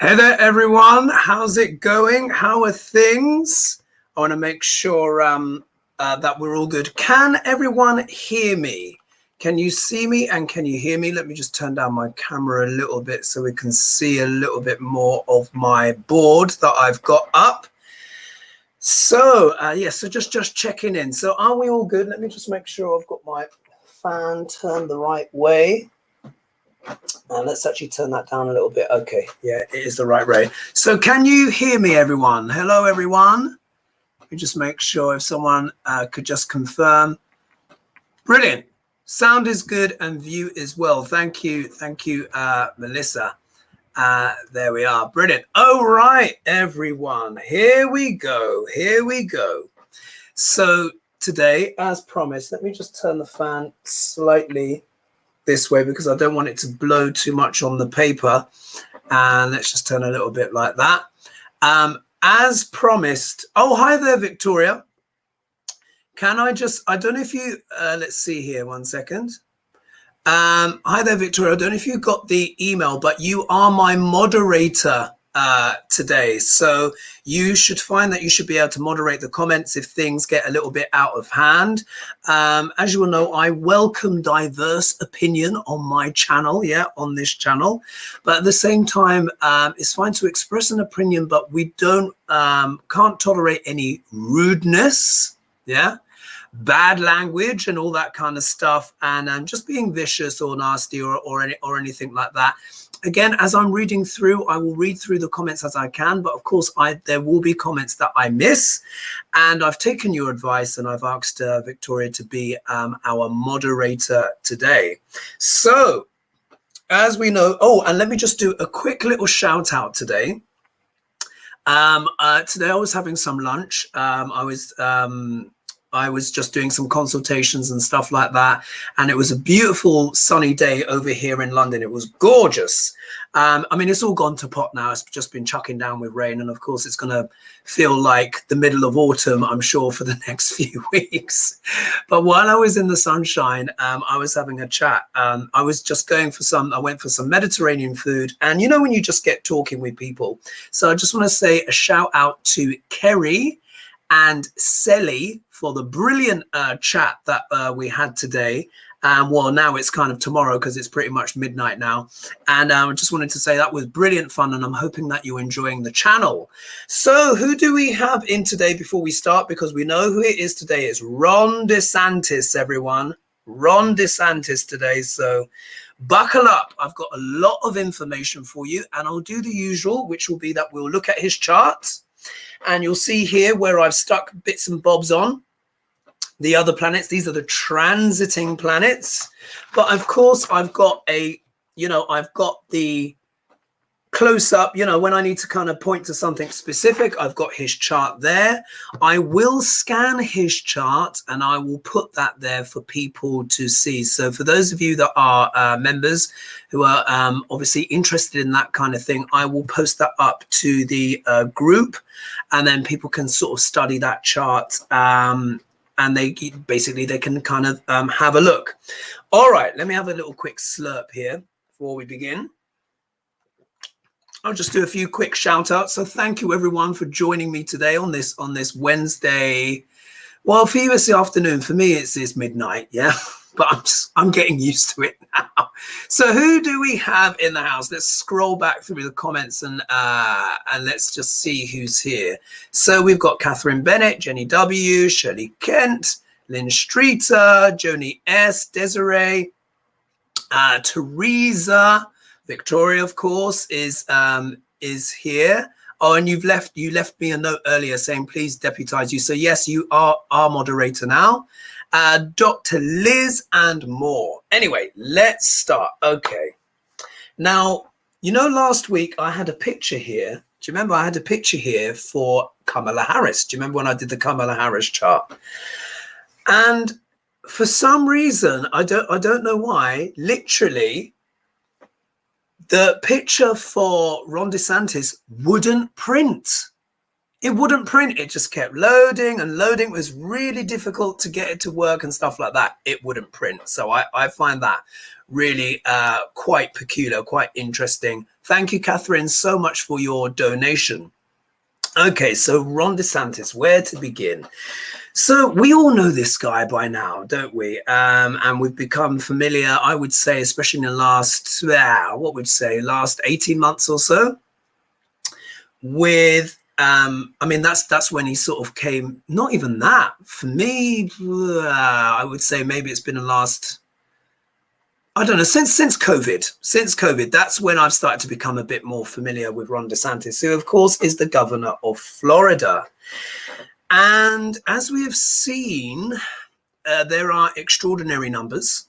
Hey there, everyone. How's it going? How are things? I want to make sure that we're all good. Can everyone hear me? Can you see me and can you hear me? Let me just turn down my camera a little bit so we can see a little bit more of my board that I've got up. So, so just checking in. So are we all good? Let me just make sure I've got my fan turned the right way. Let's actually turn that down a little bit. Okay, yeah, it is the right way. So can you hear me, everyone? Hello, everyone. Let me just make sure if someone could just confirm. Brilliant. Sound is good and view as well. Thank you, Melissa. There we are. Brilliant. All right, everyone. Here we go. So today, as promised, let me just turn the fan slightly this way because I don't want it to blow too much on the paper. And let's just turn a little bit like that. As promised. Oh, hi there, Victoria. Can I don't know if you, let's see here, 1 second. Hi there, Victoria. I don't know if you got the email, but you are my moderator today. So you should find that you should be able to moderate the comments if things get a little bit out of hand. As you will know, I welcome diverse opinion on my channel, on this channel. But at the same time, it's fine to express an opinion, but we can't tolerate any rudeness, bad language and all that kind of stuff, and just being vicious or nasty or anything like that. Again, as I'm reading through, I will read through the comments as I can, but of course there will be comments that I miss, and I've taken your advice and I've asked Victoria to be our moderator today. So as we know, and let me just do a quick little shout out today. Today I was having some lunch. I was just doing some consultations and stuff like that. And it was a beautiful sunny day over here in London. It was gorgeous. I mean, it's all gone to pot now. It's just been chucking down with rain. And of course, it's going to feel like the middle of autumn, I'm sure, for the next few weeks. But while I was in the sunshine, I was having a chat. I was just I went for some Mediterranean food. And you know, when you just get talking with people. So I just want to say a shout out to Kerry and Sally for the brilliant chat that we had today. Well, now it's kind of tomorrow because it's pretty much midnight now. And I just wanted to say that was brilliant fun, and I'm hoping that you're enjoying the channel. So who do we have in today before we start? Because we know who it is today. It's Ron Desantis, everyone. Ron Desantis today. So buckle up. I've got a lot of information for you, and I'll do the usual, which will be that we'll look at his charts. And you'll see here where I've stuck bits and bobs on the other planets. These are the transiting planets. But of course, I've got I've got the close up, when I need to kind of point to something specific. I've got his chart there. I will scan his chart and I will put that there for people to see. So for those of you that are members who are obviously interested in that kind of thing, I will post that up to the group, and then people can sort of study that chart, and they can kind of have a look. All right, let me have a little quick slurp here before we begin. I'll just do a few quick shout outs. So thank you everyone for joining me today on this Wednesday. Well, for you it's the afternoon. For me it's midnight, but I'm getting used to it now. So who do we have in the house? Let's scroll back through the comments and let's just see who's here. So we've got Catherine Bennett, Jenny W, Shirley Kent, Lynn Streeter, Joni S, Desiree, Teresa, Victoria, of course, is here. Oh, and you left me a note earlier saying please deputize you. So yes, you are our moderator now. Dr. Liz and more. Anyway, let's start. Okay. Now, last week I had a picture here. Do you remember I had a picture here for Kamala Harris? Do you remember when I did the Kamala Harris chart? And for some reason, I don't know why, literally, the picture for Ron DeSantis wouldn't print. It wouldn't print. It just kept loading and loading. It was really difficult to get it to work and stuff like that. It wouldn't print. So I find that really quite peculiar, quite interesting. Thank you, Catherine, so much for your donation. Okay, so Ron DeSantis, where to begin? So we all know this guy by now, don't we? And we've become familiar, I would say, especially in the last, last 18 months or so, with, I mean, that's when he sort of came, not even that. For me, I would say maybe it's been the last, I don't know, since COVID, that's when I've started to become a bit more familiar with Ron DeSantis, who, of course, is the governor of Florida. And as we have seen, there are extraordinary numbers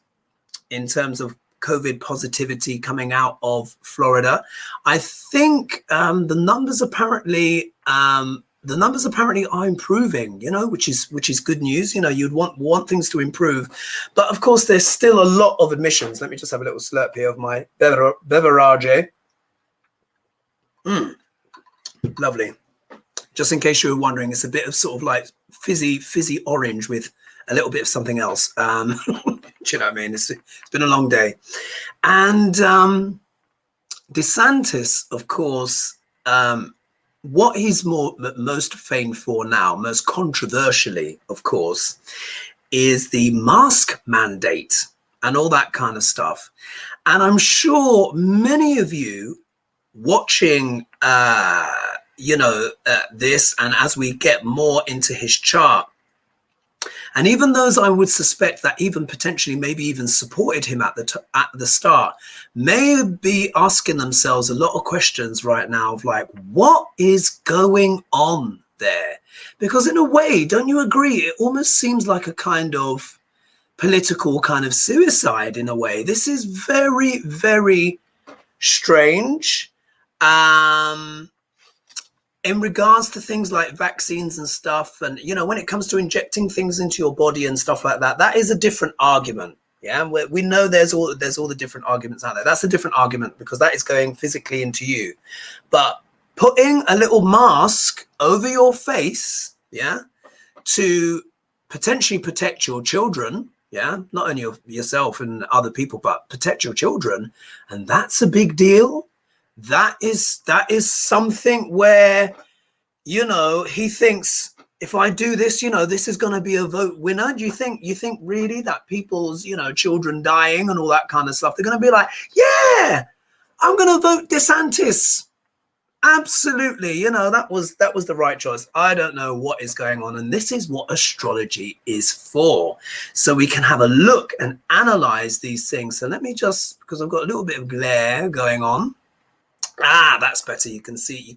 in terms of COVID positivity coming out of Florida. I think the numbers apparently are improving, you know, which is good news. You know, you'd want things to improve, but of course there's still a lot of admissions. Let me just have a little slurp here of my beverage. Lovely. Just in case you were wondering, it's a bit of sort of like fizzy orange with a little bit of something else. Do you know what I mean? It's been a long day. And DeSantis, of course, what he's most famed for now, most controversially, of course, is the mask mandate and all that kind of stuff. And I'm sure many of you watching this, and as we get more into his chart, and even those I would suspect that even potentially maybe even supported him at the start, may be asking themselves a lot of questions right now of like, what is going on there? Because in a way, don't you agree? It almost seems like a kind of political kind of suicide in a way. This is very, very strange. In regards to things like vaccines and stuff, and, you know, when it comes to injecting things into your body and stuff like that, that is a different argument. Yeah, we know there's all the different arguments out there. That's a different argument because that is going physically into you. But putting a little mask over your face, yeah, to potentially protect your children, yeah, not only yourself and other people, but protect your children, and that's a big deal. That is something where, you know, he thinks, if I do this, you know, this is going to be a vote winner. Do you think really that people's, you know, children dying and all that kind of stuff, they're going to be like, yeah, I'm going to vote DeSantis? Absolutely. You know, that was the right choice. I don't know what is going on. And this is what astrology is for. So we can have a look and analyze these things. So let me just, because I've got a little bit of glare going on. That's better. You can see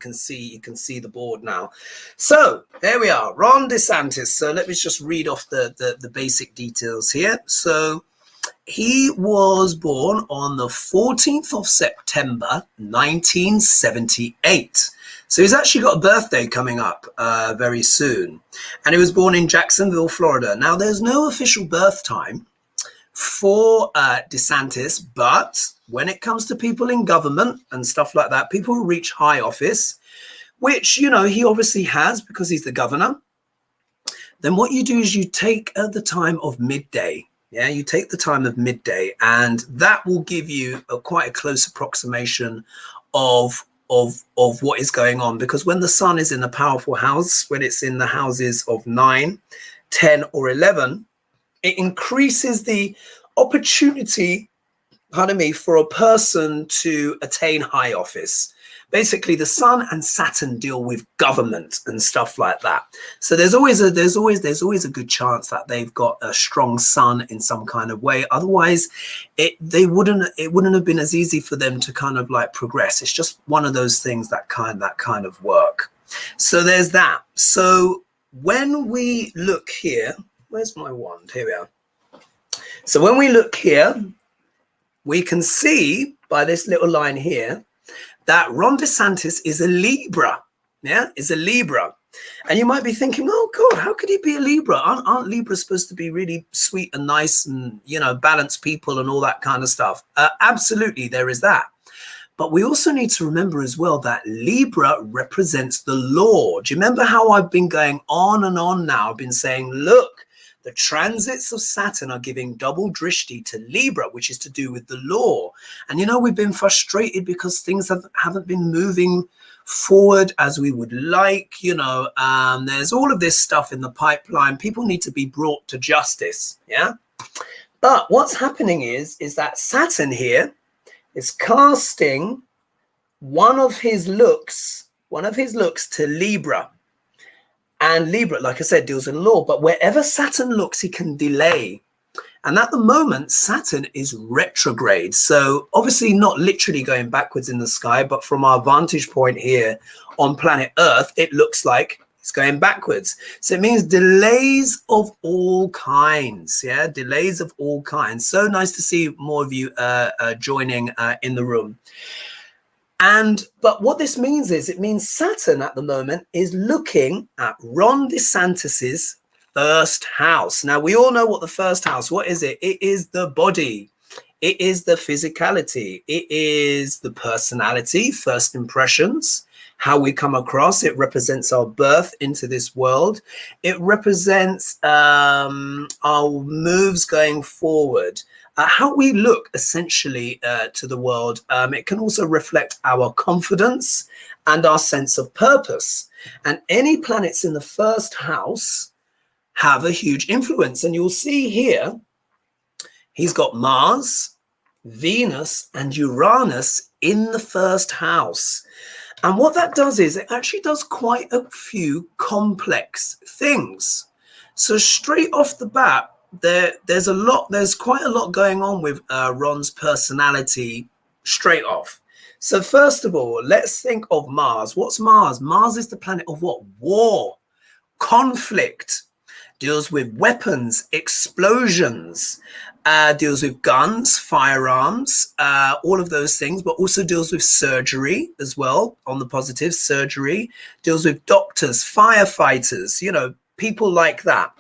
the board now. So there we are, Ron DeSantis. So let me just read off the basic details here. So he was born on the 14th of September, 1978. So he's actually got a birthday coming up very soon. And he was born in Jacksonville, Florida. Now, there's no official birth time for DeSantis, but when it comes to people in government and stuff like that, people who reach high office, which, you know, he obviously has because he's the governor, then what you do is you take the time of midday. Yeah, you take the time of midday, and that will give you quite a close approximation of what is going on, because when the sun is in a powerful house, when it's in the houses of 9, 10, or 11, it increases the opportunity, for a person to attain high office. Basically, the sun and Saturn deal with government and stuff like that. So there's always a good chance that they've got a strong sun in some kind of way. Otherwise, it wouldn't have been as easy for them to kind of like progress. It's just one of those things that kind of work. So there's that. So when we look here, where's my wand? Here we are. So when we look here, we can see by this little line here that Ron DeSantis is a Libra. Yeah, is a Libra. And you might be thinking, oh God, how could he be a Libra? Aren't Libras supposed to be really sweet and nice and, you know, balanced people and all that kind of stuff? Absolutely, there is that. But we also need to remember as well that Libra represents the law. Do you remember how I've been going on and on now? I've been saying, look, The transits of Saturn are giving double drishti to Libra, which is to do with the law. And, you know, we've been frustrated because things haven't been moving forward as we would like. You know, there's all of this stuff in the pipeline. People need to be brought to justice. Yeah. But what's happening is that Saturn here is casting one of his looks to Libra. And Libra, like I said, deals with law, but wherever Saturn looks, he can delay. And at the moment, Saturn is retrograde. So obviously not literally going backwards in the sky, but from our vantage point here on planet Earth, it looks like it's going backwards. So it means delays of all kinds. Yeah, delays of all kinds. So nice to see more of you joining in the room. But what this means is, it means Saturn at the moment is looking at Ron DeSantis's first house. Now, we all know what the first house, what is it? It is the body. It is the physicality. It is the personality, first impressions, how we come across. It represents our birth into this world. It represents our moves going forward. How we look essentially to the world. It can also reflect our confidence and our sense of purpose. And any planets in the first house have a huge influence. And you'll see here, he's got Mars, Venus, and Uranus in the first house. And what that does is it actually does quite a few complex things. So straight off the bat, there's quite a lot going on with Ron's personality straight off. So first of all, let's think of Mars. What's Mars? Mars is the planet of what? War, conflict, deals with weapons, explosions, deals with guns, firearms, all of those things, but also deals with surgery as well. On the positive, surgery, deals with doctors, firefighters, you know, people like that.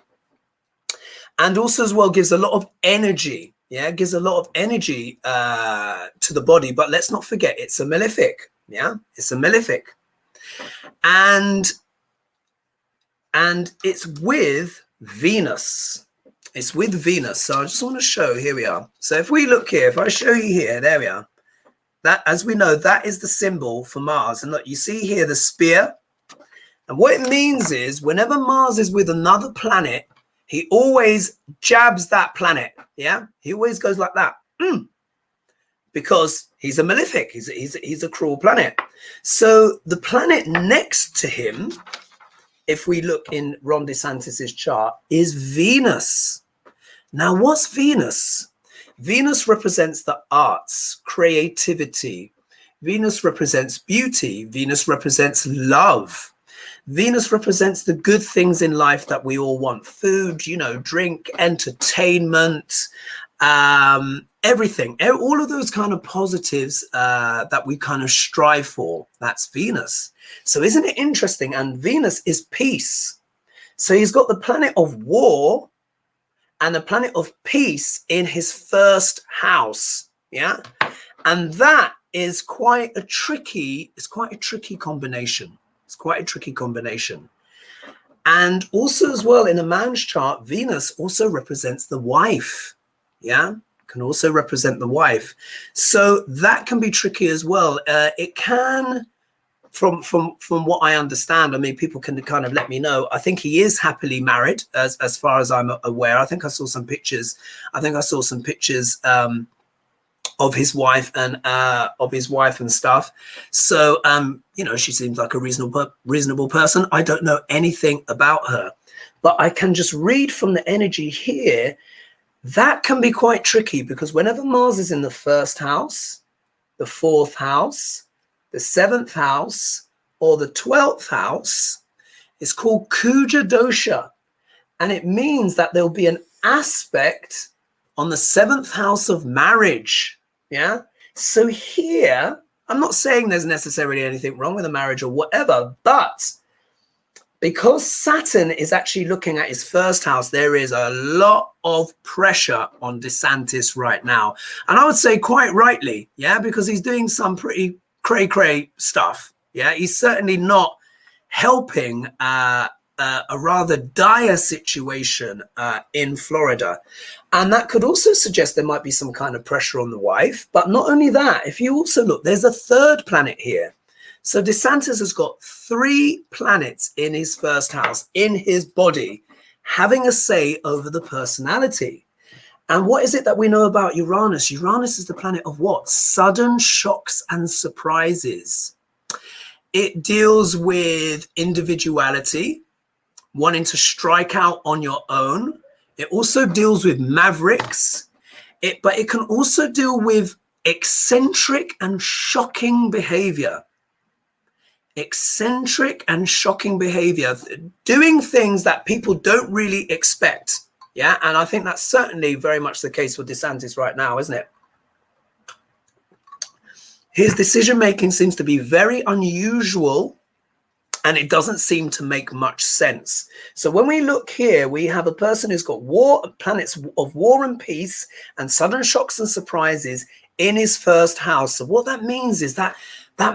And also as well gives a lot of energy. Yeah, gives a lot of energy to the body. But let's not forget, it's a malefic. Yeah, it's a malefic. And it's with Venus. It's with Venus. So I just want to show, here we are. So if we look here, if I show you here, there we are. That, as we know, that is the symbol for Mars. And look, you see here the spear. And what it means is whenever Mars is with another planet, he always jabs that planet. Yeah, he always goes like that. Because he's a malefic. He's a cruel planet. So the planet next to him, if we look in Ron DeSantis's chart, is Venus. Now, what's Venus? Venus represents the arts, creativity. Venus represents beauty. Venus represents love. Venus represents the good things in life that we all want. Food, you know, drink, entertainment, everything. All of those kind of positives that we kind of strive for. That's Venus. So isn't it interesting? And Venus is peace. So he's got the planet of war and the planet of peace in his first house. Yeah. And that is quite a tricky combination. It's quite a tricky combination. And also as well, in a man's chart, Venus also represents the wife. Yeah, can also represent the wife. So that can be tricky as well. It can, from what I understand, I mean, people can kind of let me know. I think he is happily married, as far as I'm aware. I think I saw some pictures. Of his wife and stuff. So you know, she seems like a reasonable person. I don't know anything about her, but I can just read from the energy here. That can be quite tricky because whenever Mars is in the first house, the fourth house, the seventh house, or the 12th house, it's called Kuja dosha, and it means that there'll be an aspect on the 7th house of marriage. Yeah. So here, I'm not saying there's necessarily anything wrong with a marriage or whatever, but because Saturn is actually looking at his first house, there is a lot of pressure on DeSantis right now. And I would say quite rightly, yeah, because he's doing some pretty cray-cray stuff. Yeah, he's certainly not helping a rather dire situation in Florida. And that could also suggest there might be some kind of pressure on the wife. But not only that, if you also look, there's a third planet here. So Desantis has got 3 planets in his first house, in his body, having a say over the personality. And what is it that we know about Uranus? Uranus is the planet of what? Sudden shocks and surprises. It deals with individuality, wanting to strike out on your own. It also deals with mavericks. But it can also deal with eccentric and shocking behavior. Eccentric and shocking behavior, doing things that people don't really expect. Yeah, and I think that's certainly very much the case for Desantis right now, isn't it? His decision making seems to be very unusual, and it doesn't seem to make much sense. So when we look here, we have a person who's got planets of war and peace and sudden shocks and surprises in his first house. So what that means is that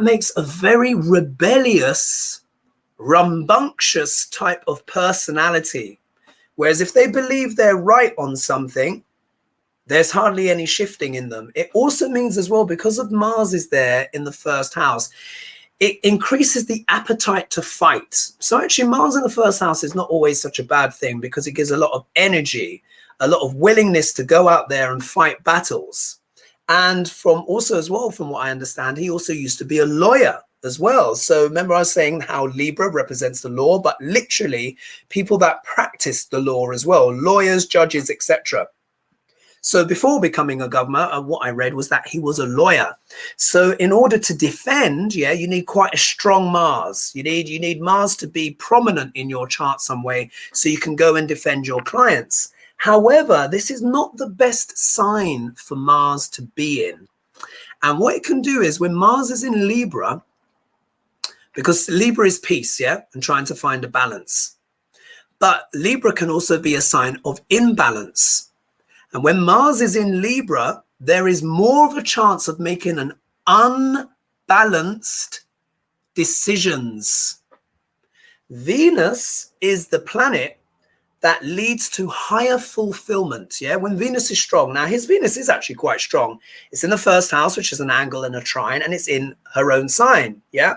makes a very rebellious, rambunctious type of personality. Whereas if they believe they're right on something, there's hardly any shifting in them. It also means as well, because of Mars is there in the first house, it increases the appetite to fight. So actually Mars in the first house is not always such a bad thing, because it gives a lot of energy, a lot of willingness to go out there and fight battles. And from also as well, from what I understand, he also used to be a lawyer as well. So remember I was saying how Libra represents the law, but literally people that practice the law as well, lawyers, judges, etc. So before becoming a governor, what I read was that he was a lawyer. So in order to defend, yeah, you need quite a strong Mars. You need Mars to be prominent in your chart some way, so you can go and defend your clients. However, this is not the best sign for Mars to be in. And what it can do is when Mars is in Libra, because Libra is peace, yeah, and trying to find a balance. But Libra can also be a sign of imbalance. And when Mars is in Libra, there is more of a chance of making an unbalanced decisions. Venus is the planet that leads to higher fulfillment. Yeah, when Venus is strong. Now, his Venus is actually quite strong. It's in the first house, which is an angle and a trine, and it's in her own sign. Yeah.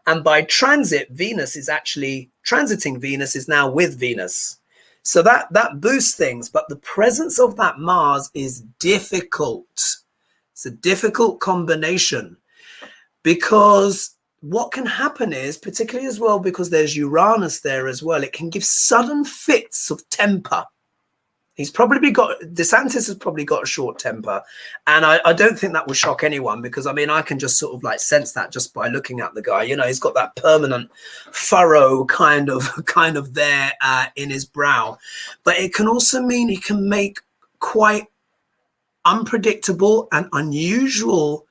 And by transit, Venus is actually transiting. Venus is now with Venus. So that boosts things. But the presence of that Mars is difficult. It's a difficult combination, because what can happen is, particularly as well, because there's Uranus there as well, it can give sudden fits of temper. Desantis has probably got a short temper. And I don't think that will shock anyone, because I mean, I can just sort of like sense that just by looking at the guy. You know, he's got that permanent furrow kind of there in his brow. But it can also mean he can make quite unpredictable and unusual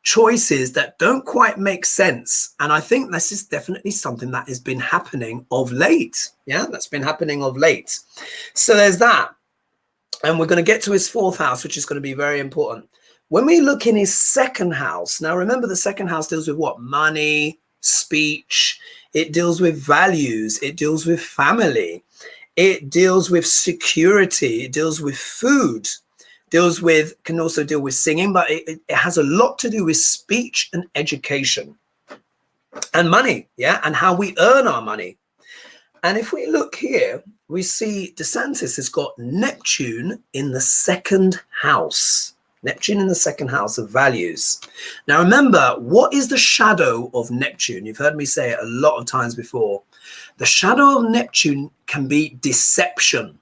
choices that don't quite make sense. And I think this is definitely something that has been happening of late. Yeah, that's been happening of late. So there's that. And we're going to get to his fourth house, which is going to be very important. When we look in his second house, now remember the second house deals with what? Money, speech. It deals with values. It deals with family. It deals with security. It deals with food. Can also deal with singing, but it has a lot to do with speech and education and money, yeah, and how we earn our money. And if we look here, we see Desantis has got Neptune in the second house. Neptune in the second house of values. Now remember, what is the shadow of Neptune? You've heard me say it a lot of times before. The shadow of Neptune can be deception,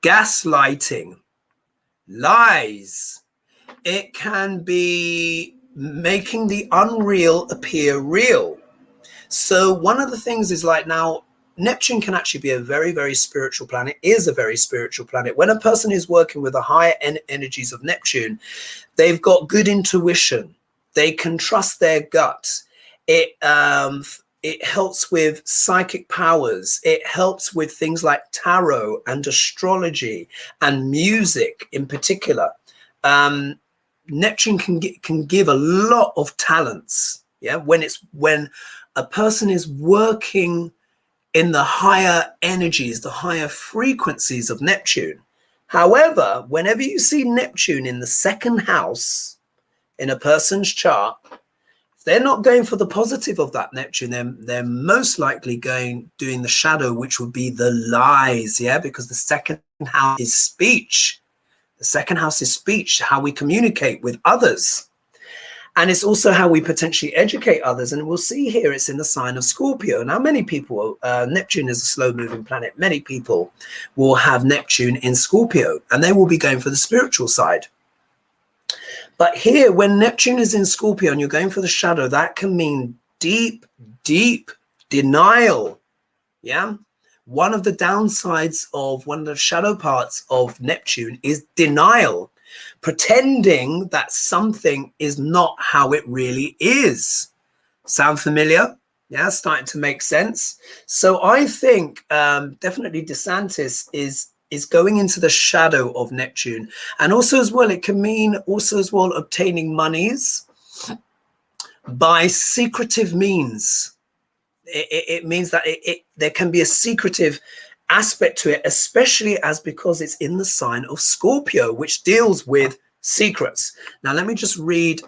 gaslighting, lies. It can be making the unreal appear real. So one of the things is like, now Neptune can actually be a very, very spiritual planet, is a very spiritual planet. When a person is working with the higher energies of Neptune, they've got good intuition. They can trust their gut. It helps with psychic powers. It helps with things like tarot and astrology and music in particular. Neptune can give a lot of talents. Yeah, when a person is working in the higher energies, the higher frequencies of Neptune. However, whenever you see Neptune in the second house in a person's chart, if they're not going for the positive of that Neptune, they're most likely doing the shadow, which would be the lies, yeah, because the second house is speech. The second house is speech, how we communicate with others. And it's also how we potentially educate others. And we'll see here it's in the sign of Scorpio. Now, many people, Neptune is a slow-moving planet. Many people will have Neptune in Scorpio, and they will be going for the spiritual side. But here, when Neptune is in Scorpio and you're going for the shadow, that can mean deep, deep denial. Yeah. One of the downsides of one of the shadow parts of Neptune is denial. Pretending that something is not how it really is. Sound familiar? Yeah, starting to make sense. So I think definitely Desantis is going into the shadow of Neptune. And also as well, it can mean also as well obtaining monies by secretive means. It means that there can be a secretive aspect to it, especially as because it's in the sign of Scorpio, which deals with secrets. Now, let me just read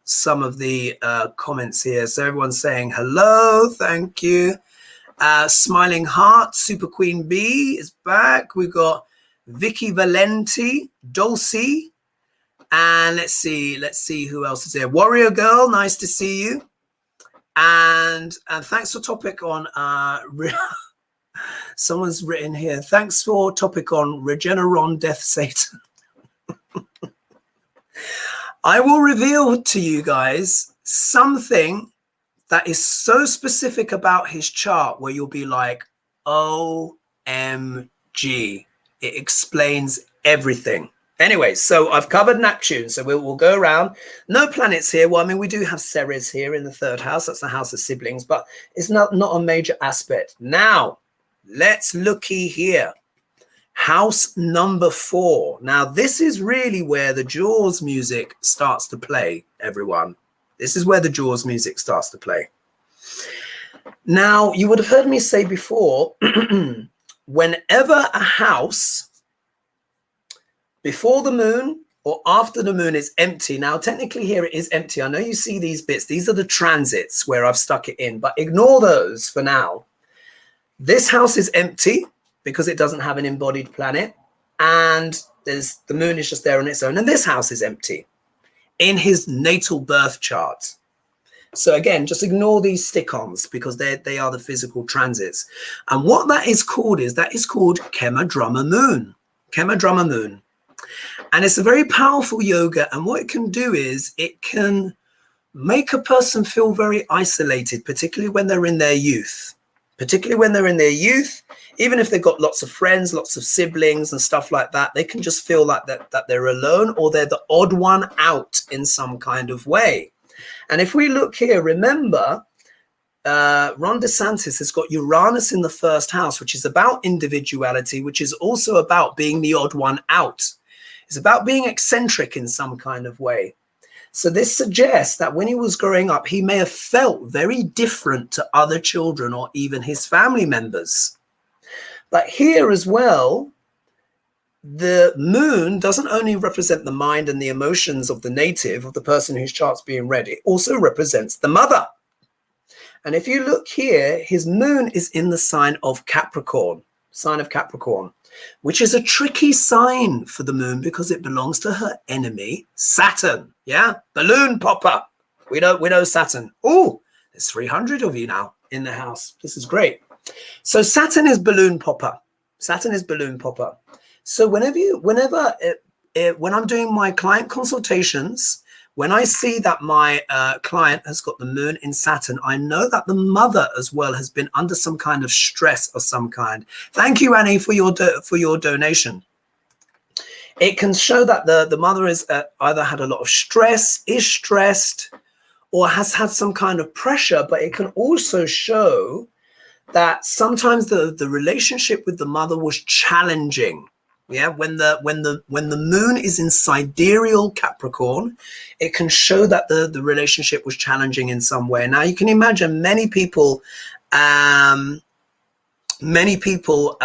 some of the comments here. So everyone's saying hello, thank you. Smiling Heart, Super Queen B is back. We've got Vicky Valenti, Dulcie, and let's see who else is here. Warrior Girl, nice to see you. And thanks for topic on someone's written here, thanks for topic on Regeneron Death Satan. I will reveal to you guys something that is so specific about his chart where you'll be like, OMG, it explains everything. Anyway, so I've covered Neptune, so we'll go around. No planets here. Well, I mean, we do have Ceres here in the third house. That's the house of siblings, but it's not a major aspect. Now, let's looky here. House number 4. Now, this is really where the Jaws music starts to play, everyone. This is where the Jaws music starts to play. Now, you would have heard me say before, whenever a house before the moon or after the moon is empty. Now, technically here it is empty. I know you see these bits. These are the transits where I've stuck it in, but ignore those for now. This house is empty because it doesn't have an embodied planet. And the moon is just there on its own. And this house is empty in his natal birth chart. So again, just ignore these stick-ons because they are the physical transits. And what that is called Kema Drummer Moon. Kema Drummer Moon. And it's a very powerful yoga. And what it can do is it can make a person feel very isolated, particularly when they're in their youth. Even if they've got lots of friends, lots of siblings and stuff like that, they can just feel like that they're alone or they're the odd one out in some kind of way. And if we look here, remember, Ron DeSantis has got Uranus in the first house, which is about individuality, which is also about being the odd one out. It's about being eccentric in some kind of way. So this suggests that when he was growing up, he may have felt very different to other children or even his family members. But here as well, the moon doesn't only represent the mind and the emotions of the native, of the person whose chart's being read, it also represents the mother. And if you look here, his moon is in the sign of Capricorn, which is a tricky sign for the moon because it belongs to her enemy, Saturn. Yeah, balloon popper. We know Saturn. Oh, there's 300 of you now in the house. This is great. So Saturn is balloon popper. So when I'm doing my client consultations, when I see that my client has got the moon in Saturn, I know that the mother as well has been under some kind of stress of some kind. Thank you, Annie, for your donation. It can show that the mother is either had a lot of stress, is stressed, or has had some kind of pressure. But it can also show that sometimes the relationship with the mother was challenging. Yeah, when the moon is in sidereal Capricorn, it can show that the relationship was challenging in some way. Now you can imagine many people many people,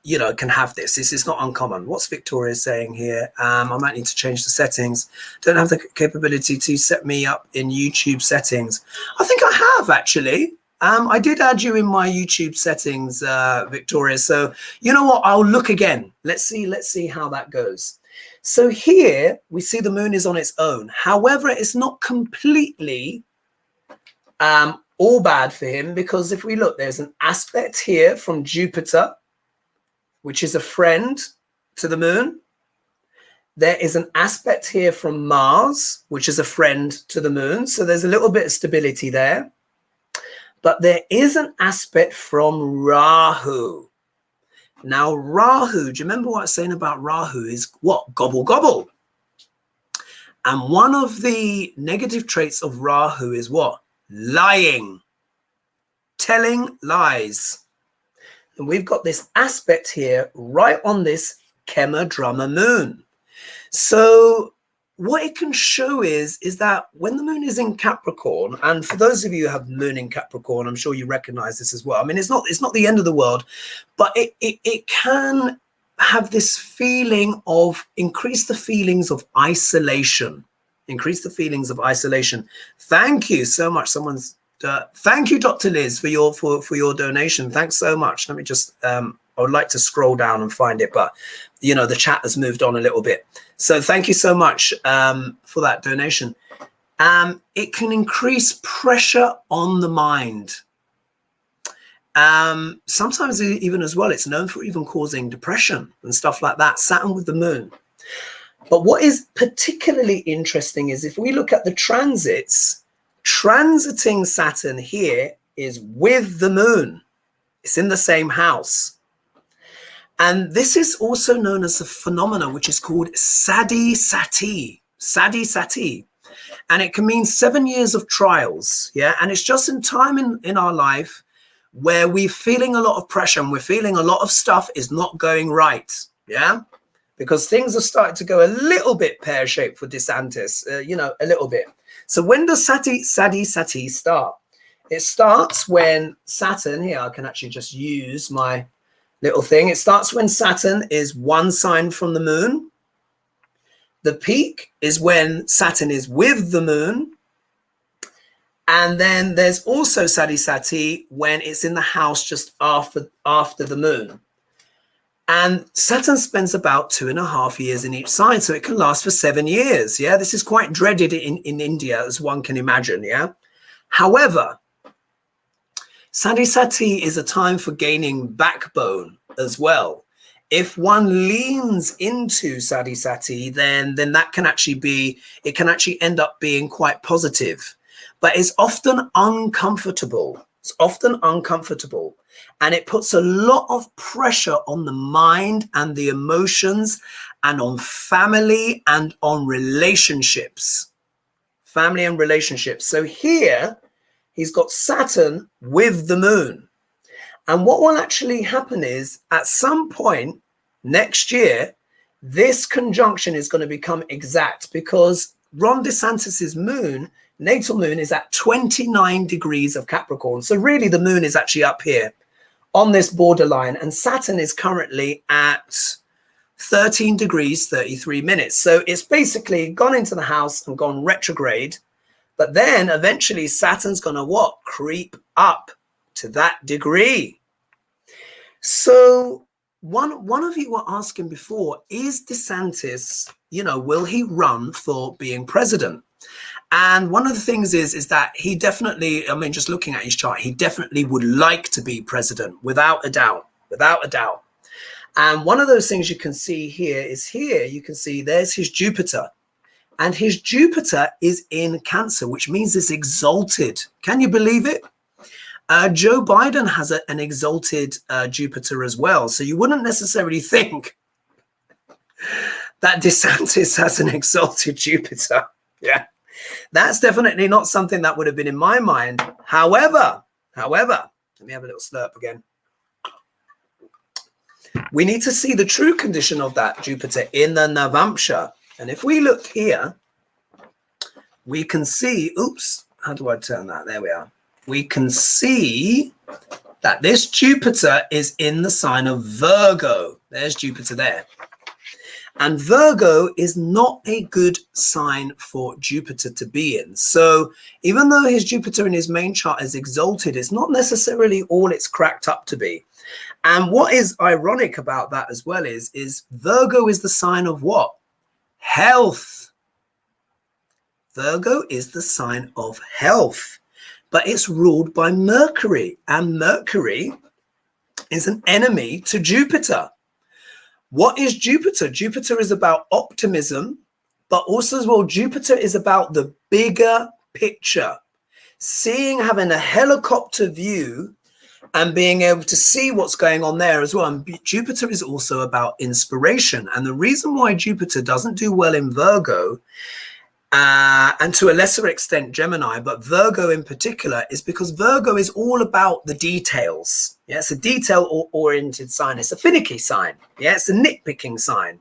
you know, can have this. This is not uncommon. What's Victoria saying here? I might need to change the settings. Don't have the capability to set me up in YouTube settings. I think I have actually. I did add you in my YouTube settings, Victoria. So you know what? I'll look again. Let's see how that goes. So here we see the moon is on its own. However, it's not completely all bad for him, because if we look, there's an aspect here from Jupiter, which is a friend to the moon. There is an aspect here from Mars, which is a friend to the moon. So there's a little bit of stability there. But there is an aspect from Rahu. Now, Rahu, do you remember what I was saying about Rahu is what? Gobble, gobble. And one of the negative traits of Rahu is what? Lying, telling lies. And we've got this aspect here right on this Kema Drama moon. So what it can show is that when the moon is in Capricorn, and for those of you who have moon in Capricorn, I'm sure you recognize this as well. I mean, it's not the end of the world, but it can have this feeling of increase the feelings of isolation. Increase the feelings of isolation. Thank you so much. Someone's thank you, Dr. Liz, for your donation. Thanks so much. Let me just I would like to scroll down and find it, but you know the chat has moved on a little bit. So thank you so much for that donation. It can increase pressure on the mind. Sometimes even as well, it's known for even causing depression and stuff like that. Saturn with the moon. But what is particularly interesting is if we look at the transits, transiting Saturn here is with the moon. It's in the same house. And this is also known as a phenomenon which is called Sadi Sati. Sadi Sati. And it can mean 7 years of trials. Yeah. And it's just in time in our life where we're feeling a lot of pressure and we're feeling a lot of stuff is not going right. Yeah. Because things are starting to go a little bit pear-shaped for Desantis, you know, a little bit. So when does Sadi Sati start? It starts when Saturn, here I can actually just use my little thing. It starts when Saturn is one sign from the moon. The peak is when Saturn is with the moon. And then there's also Sadi Sati when it's in the house just after the moon. And Saturn spends about 2.5 years in each sign, so it can last for 7 years. Yeah, this is quite dreaded in India, as one can imagine. Yeah. However, Sadi Sati is a time for gaining backbone as well. If one leans into Sadi Sati, then that can actually end up being quite positive. But it's often uncomfortable. It's often uncomfortable. And it puts a lot of pressure on the mind and the emotions and on family and on relationships. Family and relationships. So here, he's got Saturn with the moon. And what will actually happen is at some point next year, this conjunction is going to become exact because Ron DeSantis's moon, natal moon, is at 29 degrees of Capricorn. So really the moon is actually up here on this borderline, and Saturn is currently at 13 degrees, 33 minutes. So it's basically gone into the house and gone retrograde. But then eventually Saturn's going to what? Creep up to that degree. So one of you were asking before, is DeSantis, you know, will he run for being president? And one of the things is that he definitely, I mean, just looking at his chart, he definitely would like to be president, without a doubt, without a doubt. And one of those things you can see here is here, you can see there's his Jupiter. And his Jupiter is in Cancer, which means it's exalted. Can you believe it? Joe Biden has an exalted Jupiter as well. So you wouldn't necessarily think that DeSantis has an exalted Jupiter. Yeah. That's definitely not something that would have been in my mind. However, let me have a little slurp again. We need to see the true condition of that Jupiter in the Navamsha. And if we look here, we can see, oops, how do I turn that? There we are. We can see that this Jupiter is in the sign of Virgo. There's Jupiter there. And Virgo is not a good sign for Jupiter to be in. So even though his Jupiter in his main chart is exalted, it's not necessarily all it's cracked up to be. And what is ironic about that as well is Virgo is the sign of what? Health. Virgo is the sign of health, but it's ruled by Mercury, and Mercury is an enemy to Jupiter. What is Jupiter? Jupiter is about optimism, but also as well, Jupiter is about the bigger picture, seeing, having a helicopter view and being able to see what's going on there as well. And Jupiter is also about inspiration. And the reason why Jupiter doesn't do well in Virgo, and to a lesser extent Gemini, but Virgo in particular, is because Virgo is all about the details. Yeah, it's a detail-oriented sign. It's a finicky sign. Yeah, it's a nitpicking sign.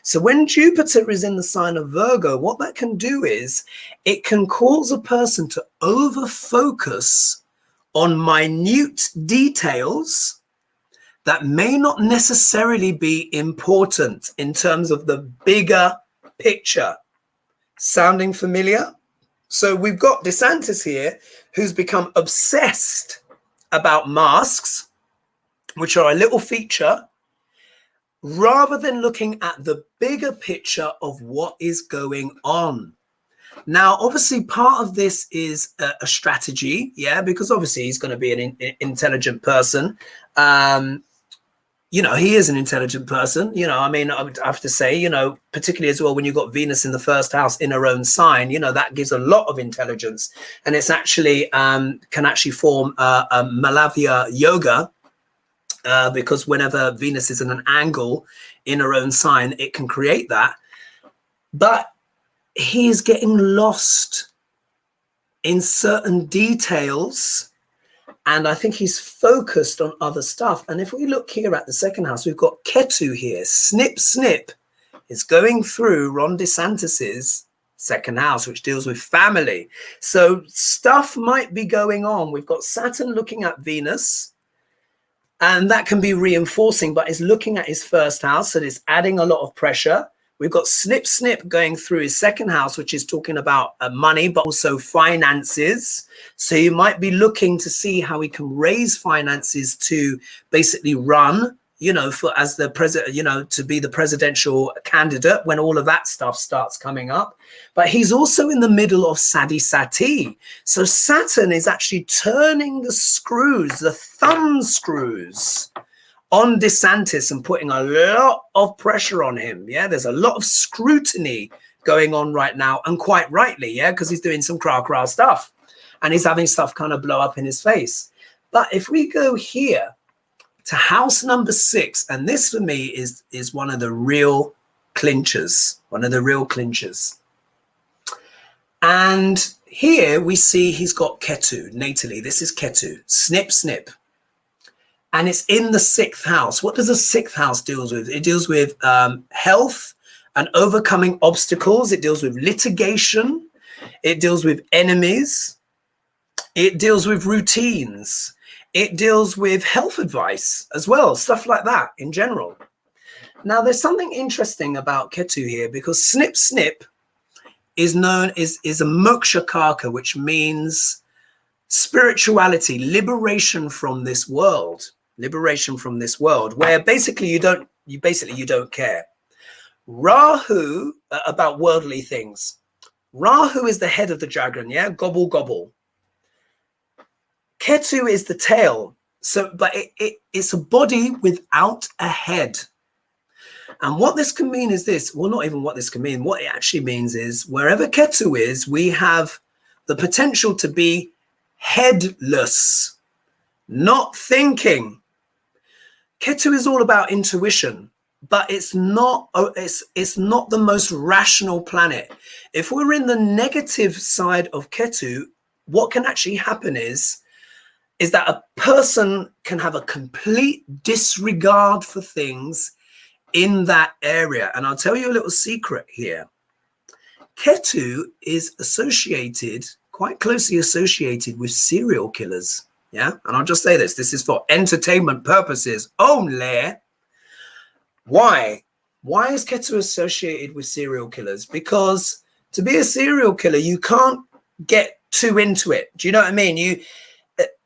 So when Jupiter is in the sign of Virgo, what that can do is it can cause a person to over-focus on minute details that may not necessarily be important in terms of the bigger picture. Sounding familiar? So we've got Desantis here, who's become obsessed about masks, which are a little feature, rather than looking at the bigger picture of what is going on. Now, obviously, part of this is a strategy, yeah, because obviously he's going to be an intelligent person. You know, he is an intelligent person. You know, I mean, I would have to say, you know, particularly as well, when you've got Venus in the first house in her own sign, you know, that gives a lot of intelligence. And it's actually can actually form a Malavya yoga, because whenever Venus is in an angle in her own sign, it can create that. But he is getting lost in certain details. And I think he's focused on other stuff. And if we look here at the second house, we've got Ketu here. Snip, snip is going through Ron DeSantis's second house, which deals with family. So stuff might be going on. We've got Saturn looking at Venus, and that can be reinforcing, but it's looking at his first house, so it's adding a lot of pressure. We've got Snip Snip going through his second house, which is talking about money, but also finances. So you might be looking to see how he can raise finances to basically run, you know, for as the president, you know, to be the presidential candidate when all of that stuff starts coming up. But he's also in the middle of Sadi Sati. So Saturn is actually turning the screws, the thumb screws, on Desantis and putting a lot of pressure on him. Yeah, there's a lot of scrutiny going on right now, and quite rightly, yeah, because he's doing some cra stuff and he's having stuff kind of blow up in his face. But if we go here to house number 6, and this for me is one of the real clinchers, And here we see he's got Ketu natally. This is Ketu, snip, snip. And it's in the 6th house. What does the 6th house deals with? It deals with health and overcoming obstacles. It deals with litigation. It deals with enemies. It deals with routines. It deals with health advice as well, stuff like that in general. Now, there's something interesting about Ketu here, because snip, snip is known is a moksha karka, which means spirituality, liberation from this world. Liberation from this world, where basically you don't care. Rahu, about worldly things. Rahu is the head of the dragon, yeah, gobble gobble. Ketu is the tail. So, but it's a body without a head. And what this can mean is this. Well, not even what this can mean. What it actually means is wherever Ketu is, we have the potential to be headless, not thinking. Ketu is all about intuition, but it's not the most rational planet. If we're in the negative side of Ketu, what can actually happen is that a person can have a complete disregard for things in that area. And I'll tell you a little secret here. Ketu is associated, quite closely associated with serial killers. Yeah, and I'll just say this is for entertainment purposes only. Why is Ketu associated with serial killers? Because to be a serial killer, you can't get too into it. Do you know what I mean?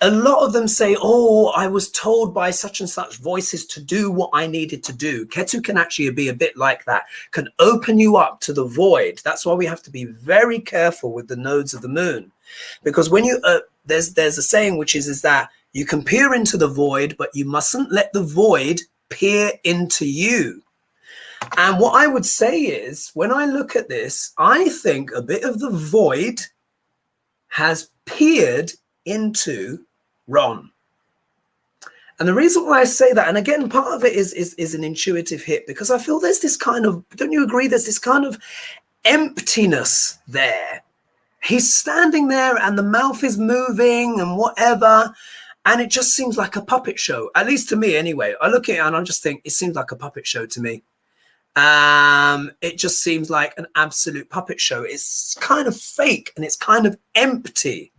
A lot of them say, oh, I was told by such and such voices to do what I needed to do. Ketu can actually be a bit like that, can open you up to the void. That's why we have to be very careful with the nodes of the moon, because when you there's a saying which is that you can peer into the void, but you mustn't let the void peer into you. And what I would say is, when I look at this, I think a bit of the void has peered into Ron. And the reason why I say that, and again, part of it is an intuitive hit, because I feel there's this kind of, don't you agree, there's this kind of emptiness there. He's standing there and the mouth is moving and whatever, and it just seems like a puppet show, at least to me anyway. I look at it and I just think it seems like a puppet show to me. It just seems like an absolute puppet show. It's kind of fake and it's kind of empty.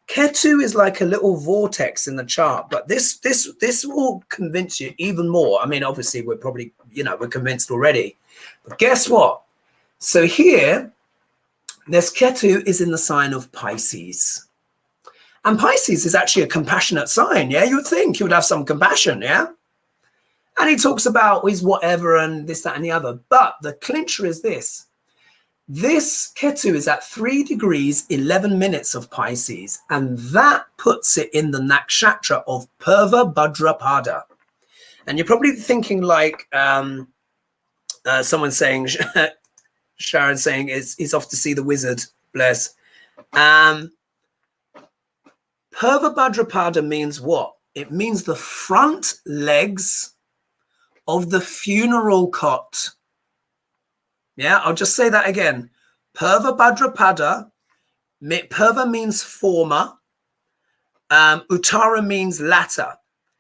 Ketu is like a little vortex in the chart, but this will convince you even more. I mean, obviously we're probably, we're convinced already, but guess what? So here, this Ketu is in the sign of Pisces, and Pisces is actually a compassionate sign. Yeah, you would think he would have some compassion. Yeah. And he talks about his whatever and this, that, and the other. But the clincher is this. This Ketu is at 3 degrees 11 minutes of Pisces, and that puts it in the nakshatra of Purva Bhadrapada. And you're probably thinking like someone saying, Sharon saying he's off to see the wizard, bless. Purva Bhadrapada means what? It means the front legs of the funeral cot. Yeah, I'll just say that again. Purva Bhadrapada. Purva means former. Uttara means latter.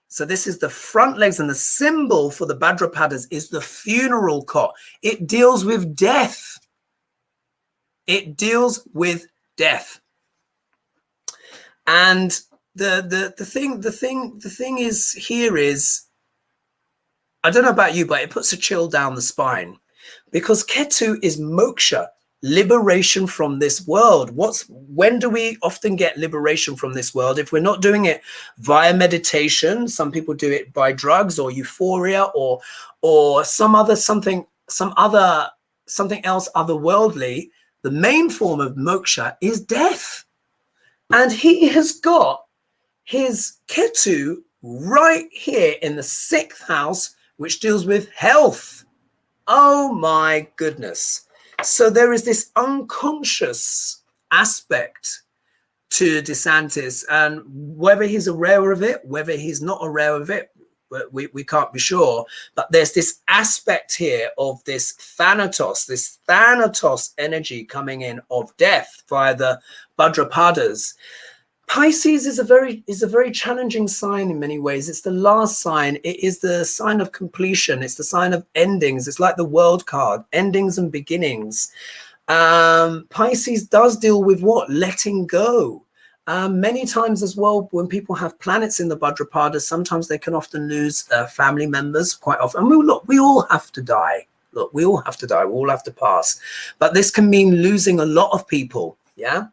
So this is the front legs, and the symbol for the Bhadrapadas is the funeral cot. It deals with death. It deals with death. And the thing is here is, I don't know about you, but it puts a chill down the spine, because Ketu is moksha, liberation from this world. When do we often get liberation from this world? If we're not doing it via meditation, some people do it by drugs or euphoria or something else otherworldly. The main form of moksha is death. And he has got his Ketu right here in the 6th house, which deals with health. Oh my goodness. So there is this unconscious aspect to Desantis, and whether he's aware of it, whether he's not aware of it, we can't be sure. But there's this aspect here of this Thanatos energy coming in of death via the Bhadrapadas. Pisces is a very challenging sign in many ways. It's the last sign. It is the sign of completion. It's the sign of endings. It's like the world card, endings and beginnings. Pisces does deal with what? Letting go. Many times as well, when people have planets in the Bhadrapada, sometimes they can often lose family members quite often. And we all have to die. Look, we all have to die. We all have to pass. But this can mean losing a lot of people. Yeah.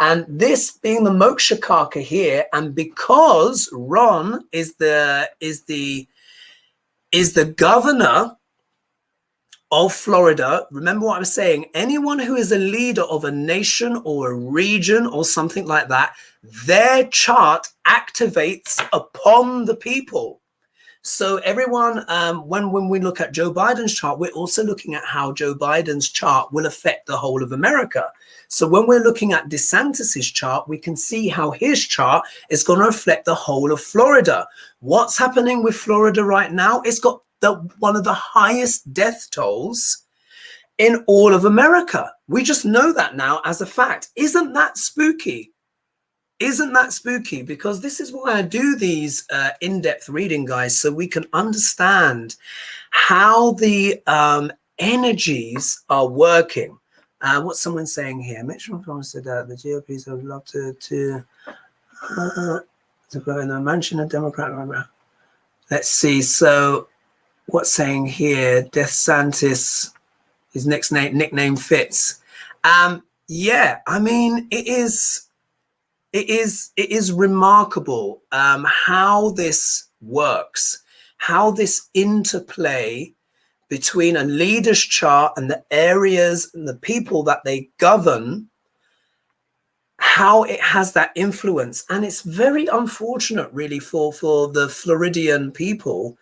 And this being the moksha karka here, and because Ron is the governor of Florida, remember what I'm saying, anyone who is a leader of a nation or a region or something like that, their chart activates upon the people. So everyone, when we look at Joe Biden's chart, we're also looking at how Joe Biden's chart will affect the whole of America. So when we're looking at Desantis's chart, we can see how his chart is going to reflect the whole of Florida. What's happening with Florida right now? It's got one of the highest death tolls in all of America. We just know that now as a fact. Isn't that spooky? Isn't that spooky? Because this is why I do these in-depth reading, guys, so we can understand how the energies are working. What's someone saying here? Mitch McConnell said that the GOPs would love to in the mansion of Democrat. Let's see. So what's saying here? Desantis, his next nickname fits. Yeah, I mean, it is remarkable how this works, how this interplay between a leader's chart and the areas and the people that they govern, how it has that influence. And it's very unfortunate, really, for the Floridian people.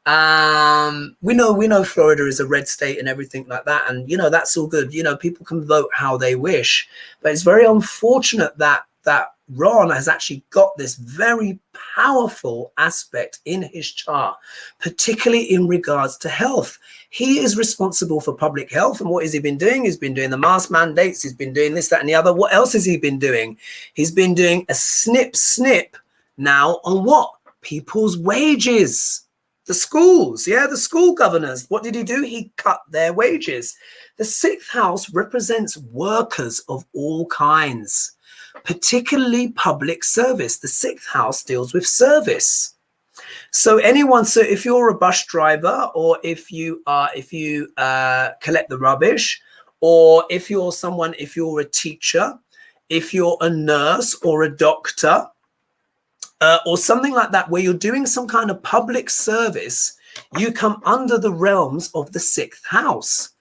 We know Florida is a red state and everything like that, and that's all good. People can vote how they wish, but it's very unfortunate that Ron has actually got this very powerful aspect in his chart, particularly in regards to health. He is responsible for public health, and what has he been doing? He's been doing the mask mandates, he's been doing this, that, and the other. What else has he been doing? He's been doing a snip now on what? People's wages. The schools, the school governors. What did he do? He cut their wages. The 6th house represents workers of all kinds, particularly public service. The 6th house deals with service. So if you're a bus driver, or if you collect the rubbish, or if you're a teacher, if you're a nurse or a doctor, or something like that, where you're doing some kind of public service, you come under the realms of the 6th house.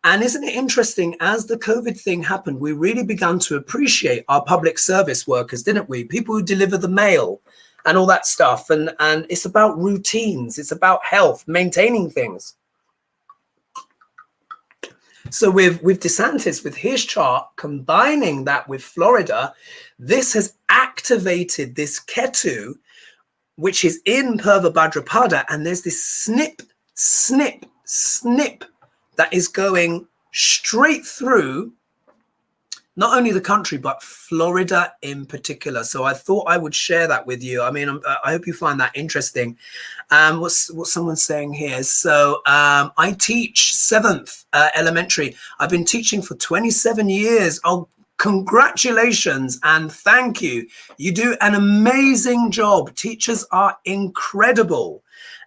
And isn't it interesting, as the COVID thing happened, we really began to appreciate our public service workers, didn't we? People who deliver the mail and all that stuff. And it's about routines. It's about health, maintaining things. So with Desantis, with his chart, combining that with Florida, this has activated this Ketu, which is in Purva Bhadrapada, and there's this snip that is going straight through not only the country, but Florida in particular. So I thought I would share that with you. I mean, I hope you find that interesting. What's someone saying here? So I teach 7th elementary. I've been teaching for 27 years. Oh, congratulations and thank you. You do an amazing job. Teachers are incredible.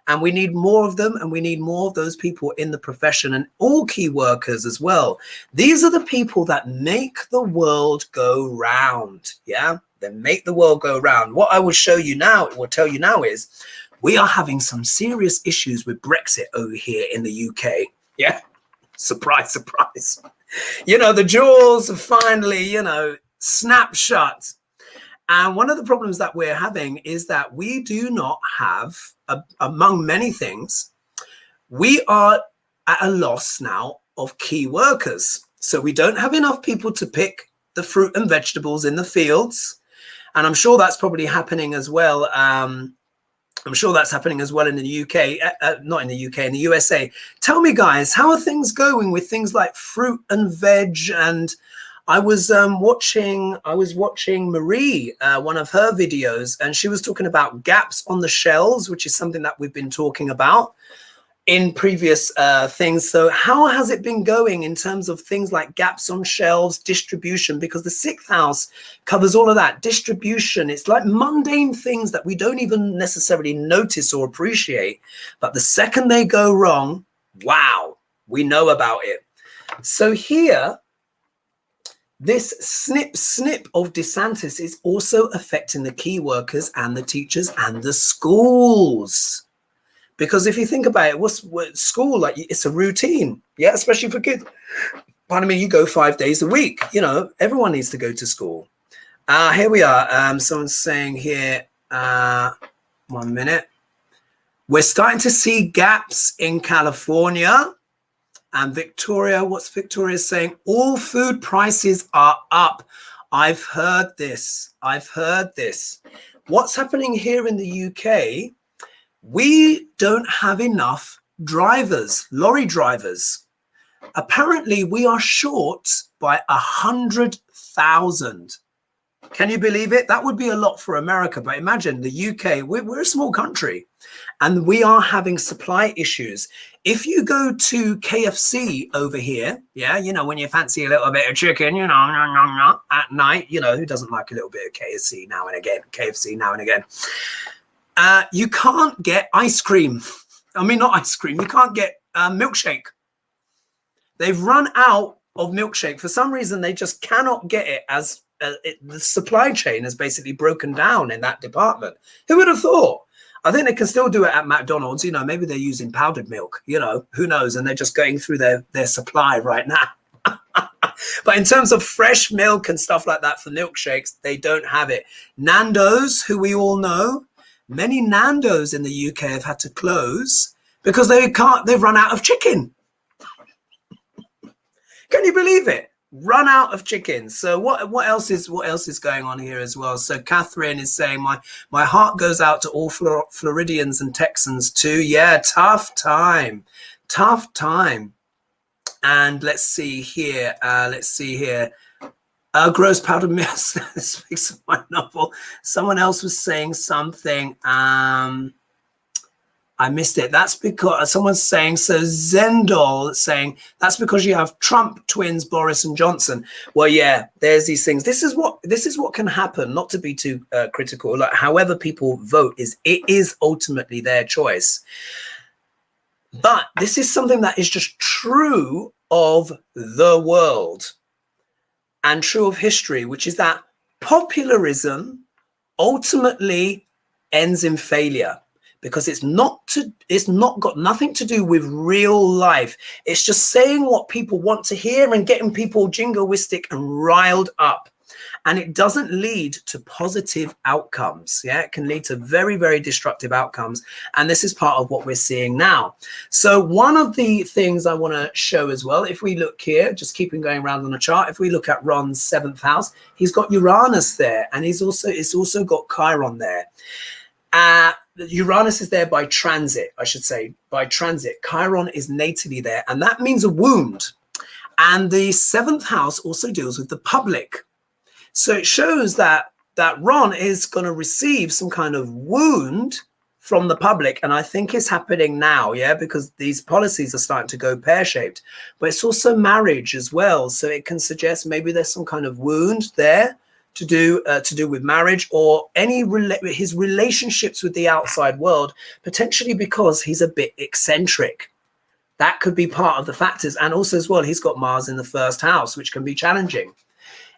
And we need more of them, and we need more of those people in the profession, and all key workers as well. These are the people that make the world go round. Yeah, they make the world go round. What I will tell you now is we are having some serious issues with Brexit over here in the UK. Yeah, surprise, surprise. The jaws have finally, snapped shut. And one of the problems that we're having is that we do not have, among many things, we are at a loss now of key workers. So we don't have enough people to pick the fruit and vegetables in the fields. And I'm sure that's probably happening as well. I'm sure that's happening as well in the UK, not in the UK, in the USA. Tell me, guys, how are things going with things like fruit and veg? And I was watching Marie, one of her videos, and she was talking about gaps on the shelves, which is something that we've been talking about in previous things. So how has it been going in terms of things like gaps on shelves, distribution? Because the 6th house covers all of that. Distribution, it's like mundane things that we don't even necessarily notice or appreciate. But the second they go wrong, wow, we know about it. So here, this snip of Desantis is also affecting the key workers and the teachers and the schools. Because if you think about it, what's school like? It's a routine, yeah, especially for kids. Pardon me, you go 5 days a week. Everyone needs to go to school. Here we are. Someone's saying here, 1 minute. We're starting to see gaps in California. And Victoria, what's Victoria saying? All food prices are up. I've heard this. What's happening here in the UK? We don't have enough drivers, lorry drivers. Apparently, we are short by 100,000. Can you believe it? That would be a lot for America, but imagine the UK, we're a small country, and we are having supply issues. If you go to KFC over here, yeah, you know, when you fancy a little bit of chicken, you know, at night, you know, who doesn't like a little bit of KFC now and again? KFC now and again. You can't get ice cream. I mean, not ice cream. You can't get milkshake. They've run out of milkshake. For some reason, they just cannot get it, as the supply chain has basically broken down in that department. Who would have thought? I think they can still do it at McDonald's. You know, maybe they're using powdered milk, you know, who knows? And they're just going through their supply right now. But in terms of fresh milk and stuff like that for milkshakes, they don't have it. Nando's, who we all know, many Nando's in the UK have had to close because they've run out of chicken. Can you believe it? Run out of chicken. So what else is going on here as well? So Catherine is saying my heart goes out to all Floridians and Texans too. Yeah, tough time. And let's see here. Gross powdered milk speaks of my novel. Someone else was saying something. I missed it. That's because someone's saying, so Zendol saying, that's because you have Trump twins, Boris and Johnson. Well, yeah, there's these things. This is what can happen, not to be too critical. Like, however people vote, it is ultimately their choice. But this is something that is just true of the world and true of history, which is that popularism ultimately ends in failure. Because it's not got nothing to do with real life. It's just saying what people want to hear and getting people jingoistic and riled up. And it doesn't lead to positive outcomes. Yeah, it can lead to very, very destructive outcomes. And this is part of what we're seeing now. So one of the things I want to show as well, if we look here, just keeping going around on the chart, if we look at Ron's 7th house, he's got Uranus there, and it's also got Chiron there. Uranus is there by transit, I should say, by transit. Chiron is natally there, and that means a wound. And the 7th house also deals with the public. So it shows that Ron is going to receive some kind of wound from the public. And I think it's happening now, yeah, because these policies are starting to go pear-shaped. But it's also marriage as well. So it can suggest maybe there's some kind of wound there to do with marriage, or his relationships with the outside world, potentially because he's a bit eccentric. That could be part of the factors. And also as well, he's got Mars in the 1st house, which can be challenging.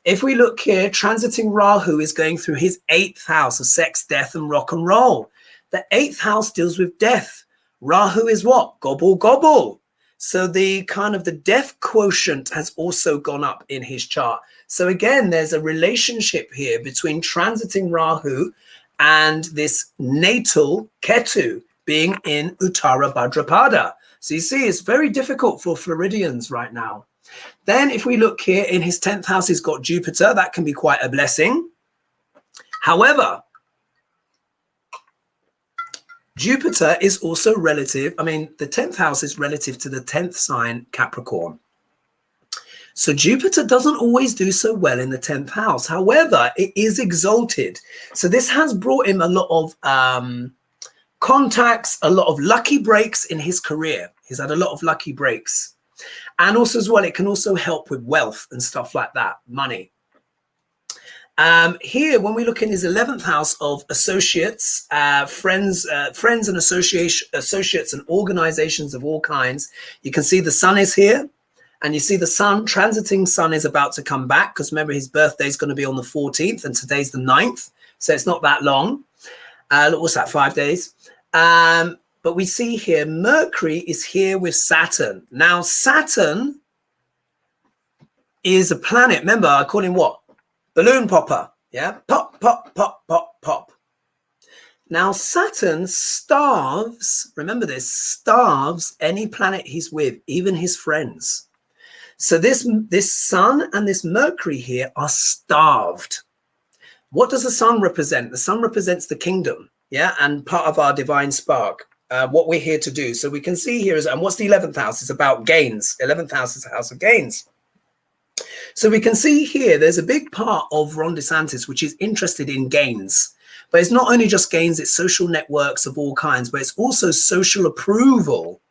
If we look here, transiting Rahu is going through his 8th house of sex, death, and rock and roll. The 8th house deals with death. Rahu is what? Gobble, gobble. So the kind of the death quotient has also gone up in his chart. So again, there's a relationship here between transiting Rahu and this natal Ketu being in Uttara Bhadrapada. So you see, it's very difficult for Floridians right now. Then if we look here in his 10th house, he's got Jupiter. That can be quite a blessing. However, Jupiter is also relative. I mean, the 10th house is relative to the 10th sign, Capricorn. So Jupiter doesn't always do so well in the 10th house. However, it is exalted. So this has brought him a lot of contacts, a lot of lucky breaks in his career. He's had a lot of lucky breaks. And also as well, it can also help with wealth and stuff like that, money. Here, when we look in his 11th house of associates, friends and associates and organizations of all kinds, you can see the sun is here. And you see the sun, transiting sun is about to come back, because remember his birthday is going to be on the 14th and today's the 9th. So it's not that long. What's that, 5 days? But we see here Mercury is here with Saturn. Now Saturn is a planet. Remember, I call him what? Balloon popper. Yeah, pop, pop, pop, pop, pop. Now Saturn starves, remember this, starves any planet he's with, even his friends. So this sun and this Mercury here are starved. What does the sun represent? The sun represents the kingdom, yeah, and part of our divine spark, what we're here to do. So we can see here is, and what's the 11th house? It's about gains. 11th house is a house of gains. So we can see here, there's a big part of Ron Desantis, which is interested in gains. But it's not only just gains, it's social networks of all kinds, but it's also social approval.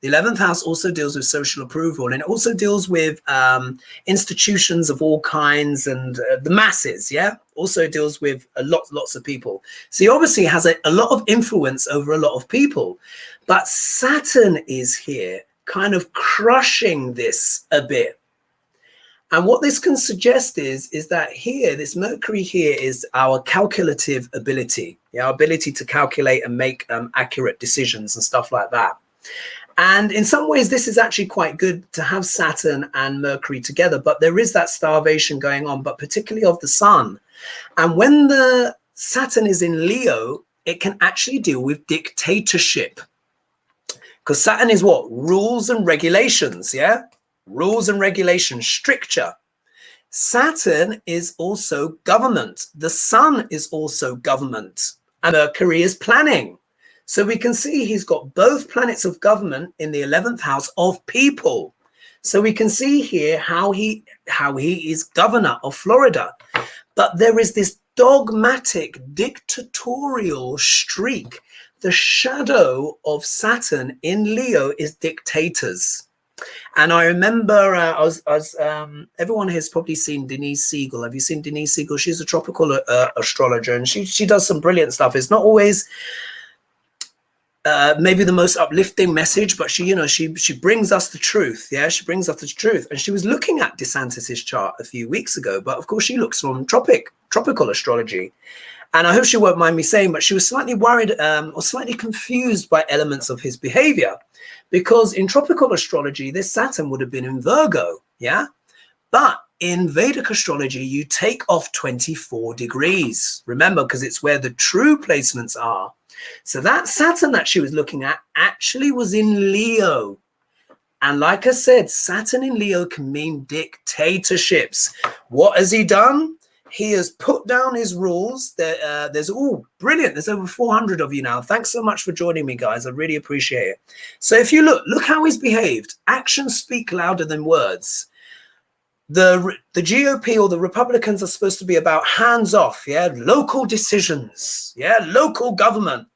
The 11th house also deals with social approval, and it also deals with institutions of all kinds and the masses. Yeah, also deals with lots of people. So he obviously has a lot of influence over a lot of people. But Saturn is here, kind of crushing this a bit. And what this can suggest is that here, this Mercury here is our calculative ability, our ability to calculate and make accurate decisions and stuff like that. And in some ways, this is actually quite good to have Saturn and Mercury together, but there is that starvation going on, but particularly of the sun. And when the Saturn is in Leo, it can actually deal with dictatorship. Because Saturn is what? Rules and regulations, yeah? Rules and regulations, stricture. Saturn is also government. The sun is also government. And Mercury is planning. So we can see he's got both planets of government in the 11th house of people. So we can see here how he is governor of Florida. But there is this dogmatic, dictatorial streak. The shadow of Saturn in Leo is dictators. And I remember everyone has probably seen Denise Siegel. Have you seen Denise Siegel? She's a tropical astrologer, and she does some brilliant stuff. It's not always maybe the most uplifting message, but she brings us the truth. Yeah, she brings us the truth. And she was looking at Desantis' chart a few weeks ago, but of course she looks from tropical astrology. And I hope she won't mind me saying, but she was slightly worried or slightly confused by elements of his behavior, because in tropical astrology, this Saturn would have been in Virgo. Yeah, but in Vedic astrology, you take off 24 degrees. Remember, because it's where the true placements are. So that Saturn that she was looking at actually was in Leo. And like I said, Saturn in Leo can mean dictatorships. What has he done? He has put down his rules. There's brilliant. There's over 400 of you now. Thanks so much for joining me, guys. I really appreciate it. So if you look how he's behaved. Actions speak louder than words. The GOP or the Republicans are supposed to be about hands off, yeah, local decisions, yeah, local government.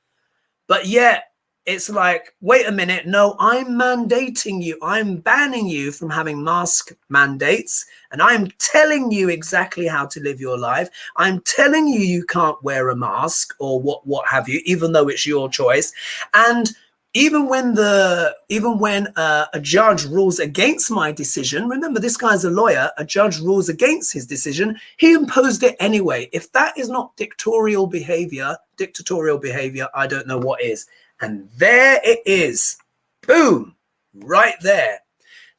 But yet it's like, wait a minute, no, I'm mandating you, I'm banning you from having mask mandates, and I'm telling you exactly how to live your life. I'm telling you you can't wear a mask or what have you, even though it's your choice. And even when a judge rules against my decision, remember this guy's a lawyer, a judge rules against his decision, he imposed it anyway. If that is not dictatorial behavior, I don't know what is. And there it is. Boom, right there.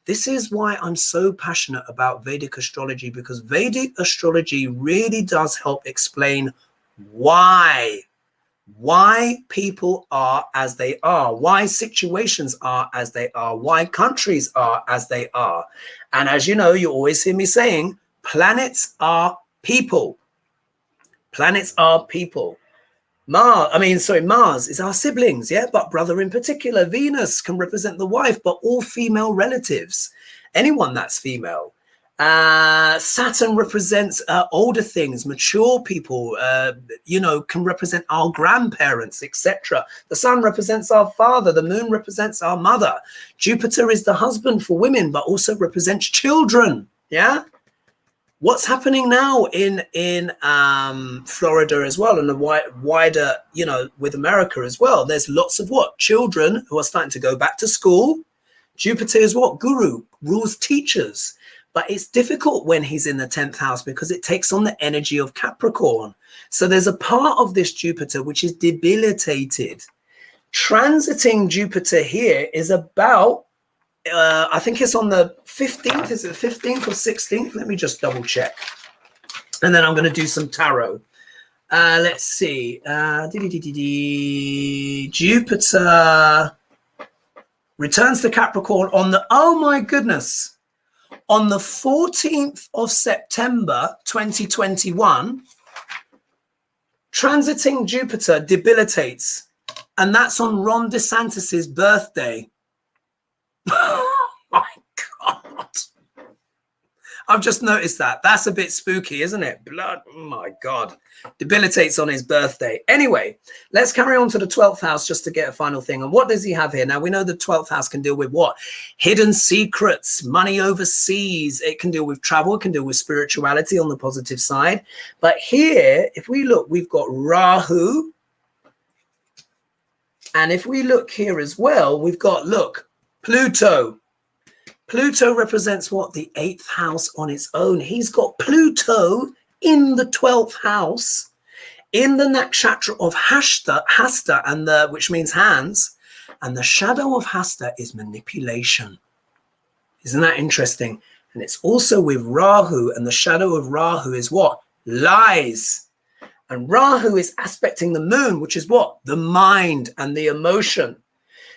This is why I'm so passionate about Vedic astrology, because Vedic astrology really does help explain why people are as they are, why situations are as they are, why countries are as they are. And as you know, you always hear me saying, planets are people. Planets are people. Mars is our siblings, yeah, but brother in particular. Venus can represent the wife, but all female relatives, anyone that's female. Saturn represents older things, mature people, can represent our grandparents, etc. The sun represents our father, the moon represents our mother. Jupiter is the husband for women, but also represents children. Yeah. What's happening now in Florida as well, and the wider, with America as well, there's lots of children who are starting to go back to school. Jupiter is guru, rules teachers. But it's difficult when he's in the 10th house because it takes on the energy of Capricorn. So there's a part of this Jupiter which is debilitated. Transiting Jupiter here is about, I think it's on the 15th. Is it the 15th or 16th? Let me just double check. And then I'm going to do some tarot. Let's see. Jupiter returns to Capricorn on the, oh my goodness, on the 14th of September 2021, transiting Jupiter debilitates. And that's on Ron DeSantis's birthday. Oh my God. I've just noticed that. That's a bit spooky, isn't it? Blood, oh my God. Debilitates on his birthday. Anyway, let's carry on to the 12th house just to get a final thing. And what does he have here? Now, we know the 12th house can deal with what? Hidden secrets, money overseas. It can deal with travel. It can deal with spirituality on the positive side. But here, if we look, we've got Rahu. And if we look here as well, we've got, look, Pluto. Pluto represents what? The 8th house on its own. He's got Pluto in the 12th house, in the nakshatra of Hasta, and which means hands. And the shadow of Hasta is manipulation. Isn't that interesting? And it's also with Rahu, and the shadow of Rahu is what? Lies. And Rahu is aspecting the moon, which is what? The mind and the emotion.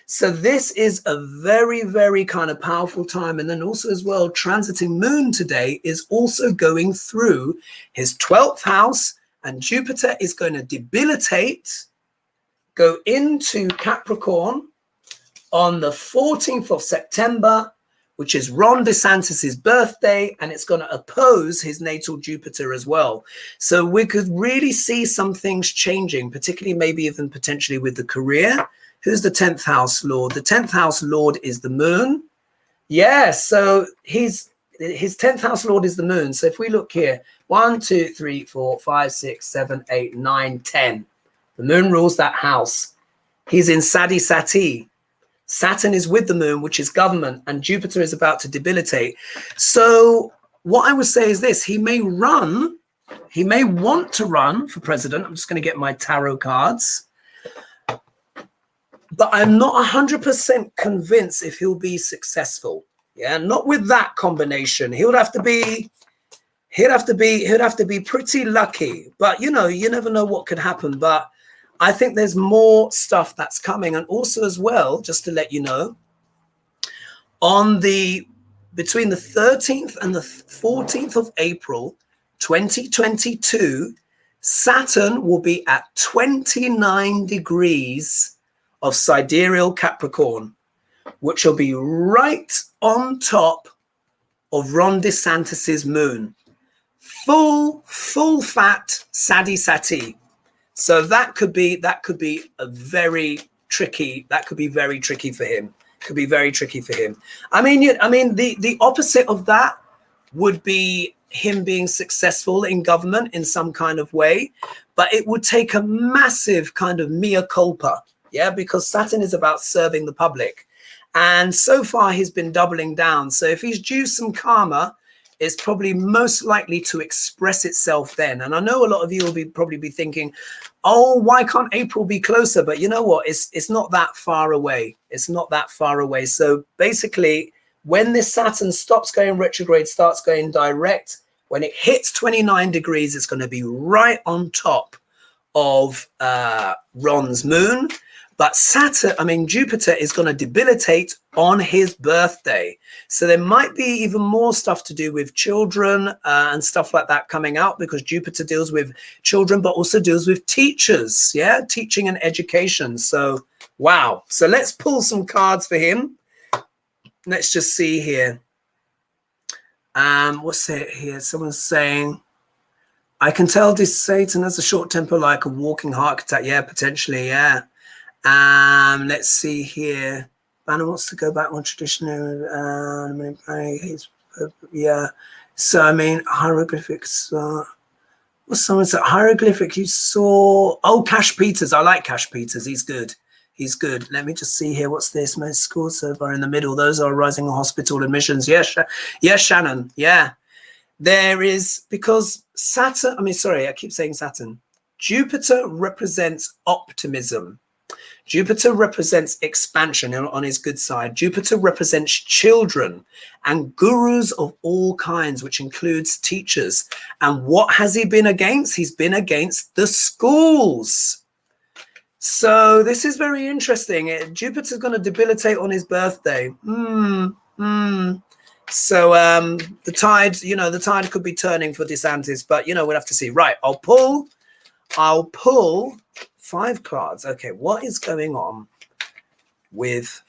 So this is a very, very kind of powerful time. And then also as well, transiting moon today is also going through his 12th house, and Jupiter is going to debilitate, go into Capricorn on the 14th of September, which is Ron DeSantis's birthday, and it's going to oppose his natal Jupiter as well. So we could really see some things changing, particularly maybe even potentially with the career. Who's the 10th house lord? The 10th house lord is the moon. Yeah, so his 10th house lord is the moon. So if we look here, 1, 2, 3, 4, 5, 6, 7, 8, 9, 10. The moon rules that house. He's in Sadi Sati. Saturn is with the moon, which is government, and Jupiter is about to debilitate. So what I would say is this: he may want to run for president. I'm just going to get my tarot cards. But I'm not 100% convinced if he'll be successful. Yeah, not with that combination. He'd have to be pretty lucky. But you know, you never know what could happen. But I think there's more stuff that's coming. And also as well, just to let you know, between the 13th and the 14th of April 2022, Saturn will be at 29 degrees of sidereal Capricorn, which will be right on top of Ron DeSantis's moon. Full fat Sadi Sati. So that could be very tricky for him. Could be very tricky for him. I mean, the opposite of that would be him being successful in government in some kind of way, but it would take a massive kind of mea culpa. Yeah, because Saturn is about serving the public. And so far he's been doubling down. So if he's due some karma, it's probably most likely to express itself then. And I know a lot of you will probably be thinking, oh, why can't April be closer? But you know what? It's not that far away. It's not that far away. So basically, when this Saturn stops going retrograde, starts going direct, when it hits 29 degrees, it's going to be right on top of Ron's moon. But Jupiter is going to debilitate on his birthday. So there might be even more stuff to do with children and stuff like that coming out, because Jupiter deals with children, but also deals with teachers. Yeah, teaching and education. So, wow. So let's pull some cards for him. Let's just see here. What's it here? Someone's saying, I can tell this Satan has a short temper like a walking heart attack. Yeah, potentially. Yeah. Let's see here. Banner wants to go back on traditional. Yeah. So I mean, hieroglyphics. What's someone said? Hieroglyphic. You saw. Oh, Cash Peters. I like Cash Peters. He's good. He's good. Let me just see here. What's this? Most schools so far in the middle. Those are rising hospital admissions. Yes. Yes, Shannon. Yeah. There is, because Saturn. I keep saying Saturn. Jupiter represents optimism. Jupiter represents expansion on his good side. Jupiter represents children and gurus of all kinds, which includes teachers. And what has he been against? He's been against the schools. So this is very interesting. Jupiter's going to debilitate on his birthday. So the tide could be turning for DeSantis, but we'll have to see. Right, I'll pull 5 cards. Okay, what is going on with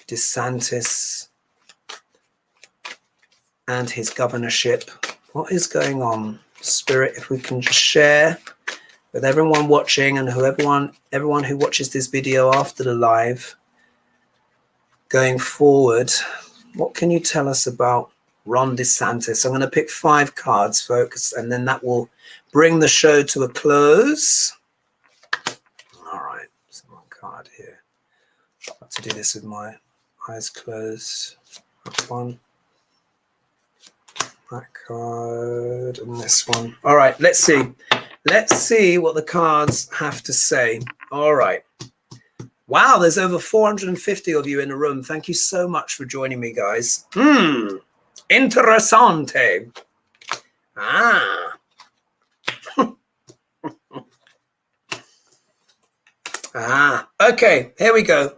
DeSantis and his governorship. What is going on, Spirit? If we can just share with everyone watching and everyone who watches this video after the live, going forward, what can you tell us about Ron DeSantis? I'm going to pick 5 cards, folks, and then that will bring the show to a close. All right, so one card here. I have to do this with my eyes closed. That one, that card, and this one. All right, let's see. Let's see what the cards have to say. All right. Wow, there's over 450 of you in the room. Thank you so much for joining me, guys. Interessante. Ah. Okay, here we go.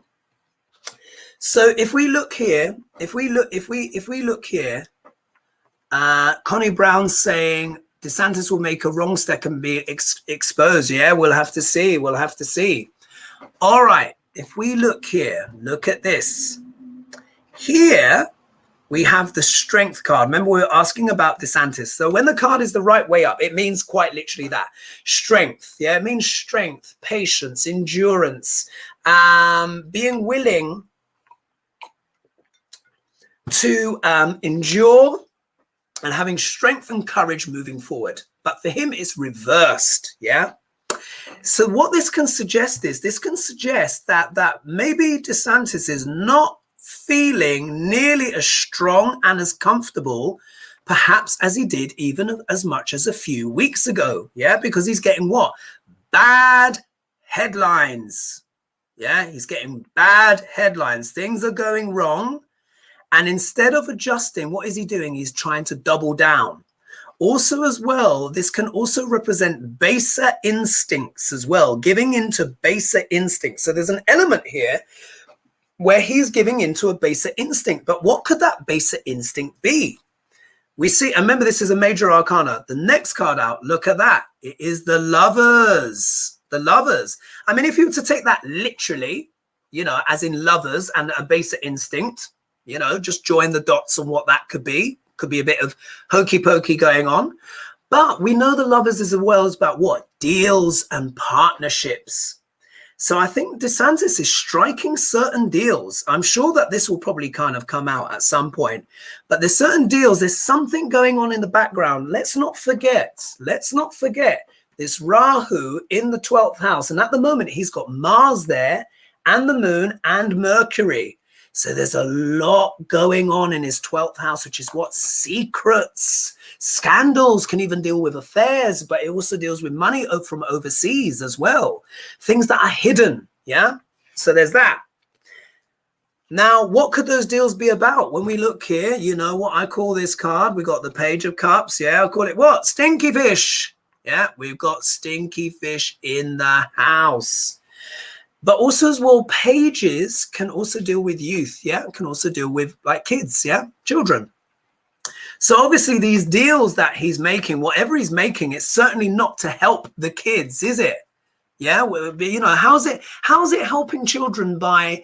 So if we look here, if we look here, Connie Brown's saying DeSantis will make a wrong step and be exposed. Yeah, we'll have to see. We'll have to see. All right, if we look here, look at this. Here we have the strength card. Remember, we were asking about DeSantis. So when the card is the right way up, it means quite literally that. Strength, yeah, it means strength, patience, endurance, being willing to endure and having strength and courage moving forward. But for him, it's reversed, yeah? So what this can suggest is, this can suggest that maybe DeSantis is not feeling nearly as strong and as comfortable, perhaps, as he did even as much as a few weeks ago, yeah? Because he's getting what? Bad headlines, yeah? He's getting bad headlines. Things are going wrong. And instead of adjusting, what is he doing? He's trying to double down. Also as well, this can also represent baser instincts as well, giving into baser instincts. So there's an element here where he's giving into a baser instinct. But what could that baser instinct be? We see, and remember, this is a major arcana. The next card out, look at that. It is the Lovers. The Lovers. I mean, if you were to take that literally, you know, as in lovers and a baser instinct, you know, just join the dots on what that could be. Could be a bit of hokey pokey going on. But we know the Lovers as well is about what? Deals and partnerships. So I think DeSantis is striking certain deals. I'm sure that this will probably kind of come out at some point. But there's certain deals. There's something going on in the background. Let's not forget this Rahu in the 12th house. And at the moment, he's got Mars there and the moon and Mercury. So there's a lot going on in his 12th house, which is what? Secrets, scandals, can even deal with affairs, but it also deals with money from overseas as well. Things that are hidden, yeah? So there's that. Now, what could those deals be about? When we look here, you know what I call this card? We got the Page of Cups, yeah? I'll call it what? Stinky fish. Yeah, we've got stinky fish in the house. But also as well, pages can also deal with youth, yeah? Can also deal with like kids, yeah? Children. So obviously these deals that he's making, whatever he's making, it's certainly not to help the kids, is it? Yeah, you know, how's it helping children by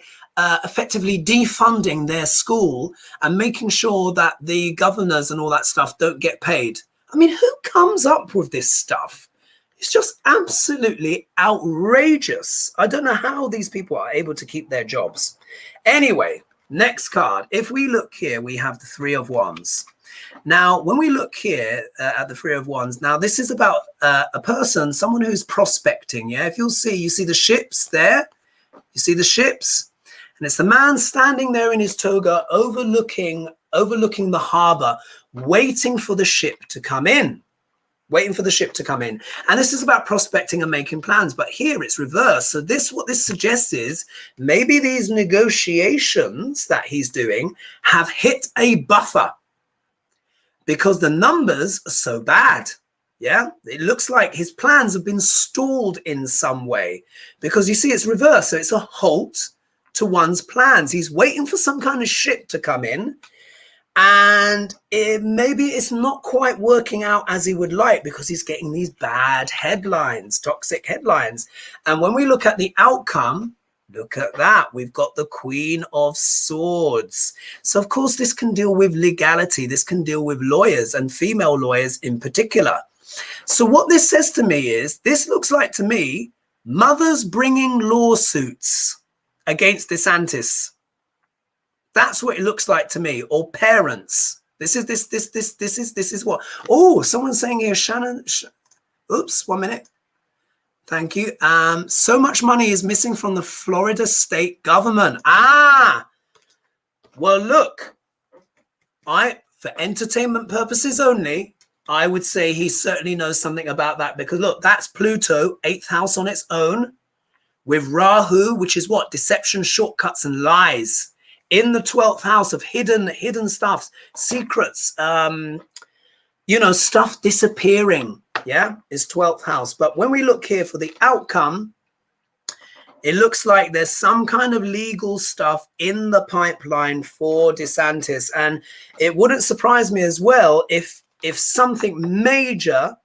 effectively defunding their school and making sure that the governors and all that stuff don't get paid? I mean, who comes up with this stuff? It's just absolutely outrageous. I don't know how these people are able to keep their jobs. Anyway, next card. If we look here, we have the Three of Wands. Now, when we look here at the Three of Wands, now this is about a person, someone who's prospecting. Yeah, if you'll see, you see the ships there. You see the ships? And it's the man standing there in his toga overlooking the harbor, waiting for the ship to come in. Waiting for the ship to come in. And this is about prospecting and making plans. But here it's reversed. So what this suggests is maybe these negotiations that he's doing have hit a buffer because the numbers are so bad. Yeah, it looks like his plans have been stalled in some way because you see it's reversed. So it's a halt to one's plans. He's waiting for some kind of ship to come in. And maybe it's not quite working out as he would like because he's getting these bad headlines, toxic headlines. And when we look at the outcome, Look at that. We've got the Queen of Swords. So, of course, this can deal with legality. This can deal with lawyers and female lawyers in particular. So what this says to me is, this looks like to me, mothers bringing lawsuits against Desantis. That's what it looks like to me, or parents. This is what. Oh, someone's saying here, Shannon. Oops, 1 minute. Thank you. So much money is missing from the Florida state government. Ah, well, look, for entertainment purposes only, I would say he certainly knows something about that, because look, that's Pluto, 8th house on its own, with Rahu, which is what? Deception, shortcuts, and lies. In the 12th house of hidden stuff, secrets, you know, stuff disappearing. Yeah, is 12th house. But when we look here for the outcome, it looks like there's some kind of legal stuff in the pipeline for Desantis. And it wouldn't surprise me as well if something major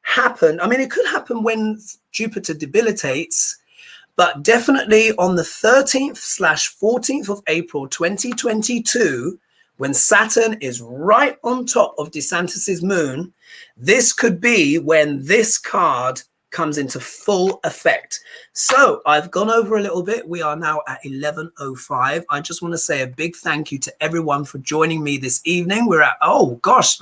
happened. I mean, it could happen when Jupiter debilitates, but definitely on the 13th/14th of April 2022, when Saturn is right on top of Desantis's moon, this could be when this card comes into full effect. So I've gone over a little bit. We are now at 11:05. I just want to say a big thank you to everyone for joining me this evening. We're at, oh gosh,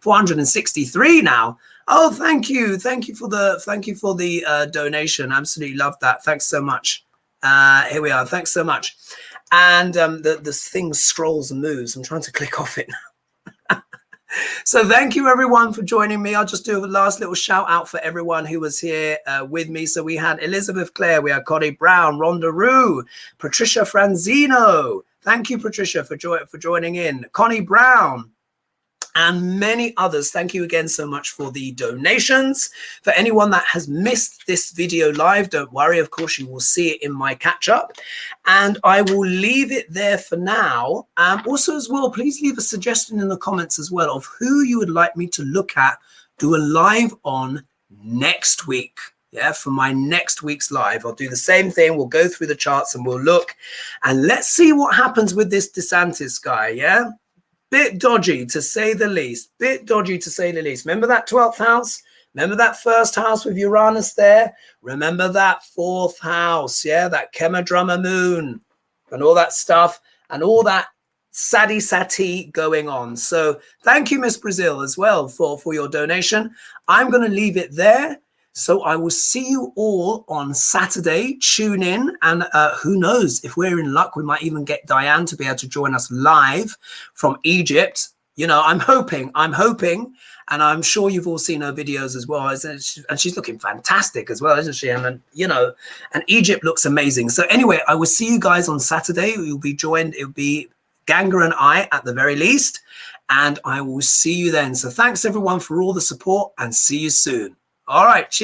463 now. Oh, thank you for the donation. Absolutely love that. Thanks so much. Here we are. Thanks so much. And the thing scrolls and moves. I'm trying to click off it now. So thank you everyone for joining me. I'll just do a last little shout out for everyone who was here with me. So we had Elizabeth Clare, we had Connie Brown, Rhonda Rue, Patricia Franzino. Thank you, Patricia, for joining in. Connie Brown, and many others. Thank you again so much for the donations. For anyone that has missed this video live, don't worry, of course you will see it in my catch up, and I will leave it there for now. Also as well, please leave a suggestion in the comments as well of who you would like me to look at, do a live on next week. Yeah, for my next week's live, I'll do the same thing. We'll go through the charts and we'll look, and let's see what happens with this Desantis guy. Yeah, bit dodgy to say the least. Remember that 12th house? Remember that first house with Uranus there? Remember that 4th house? Yeah, that Chemadrumma moon and all that stuff and all that sati going on. So thank you, Miss Brazil, as well for your donation. I'm going to leave it there. So I will see you all on Saturday. Tune in, and who knows, if we're in luck, we might even get Diane to be able to join us live from Egypt. You know, I'm hoping, and I'm sure you've all seen her videos as well. And she's looking fantastic as well, isn't she? And you know, and Egypt looks amazing. So anyway, I will see you guys on Saturday. We'll be joined. It'll be Ganga and I at the very least, and I will see you then. So thanks everyone for all the support, and see you soon. All right, cheers.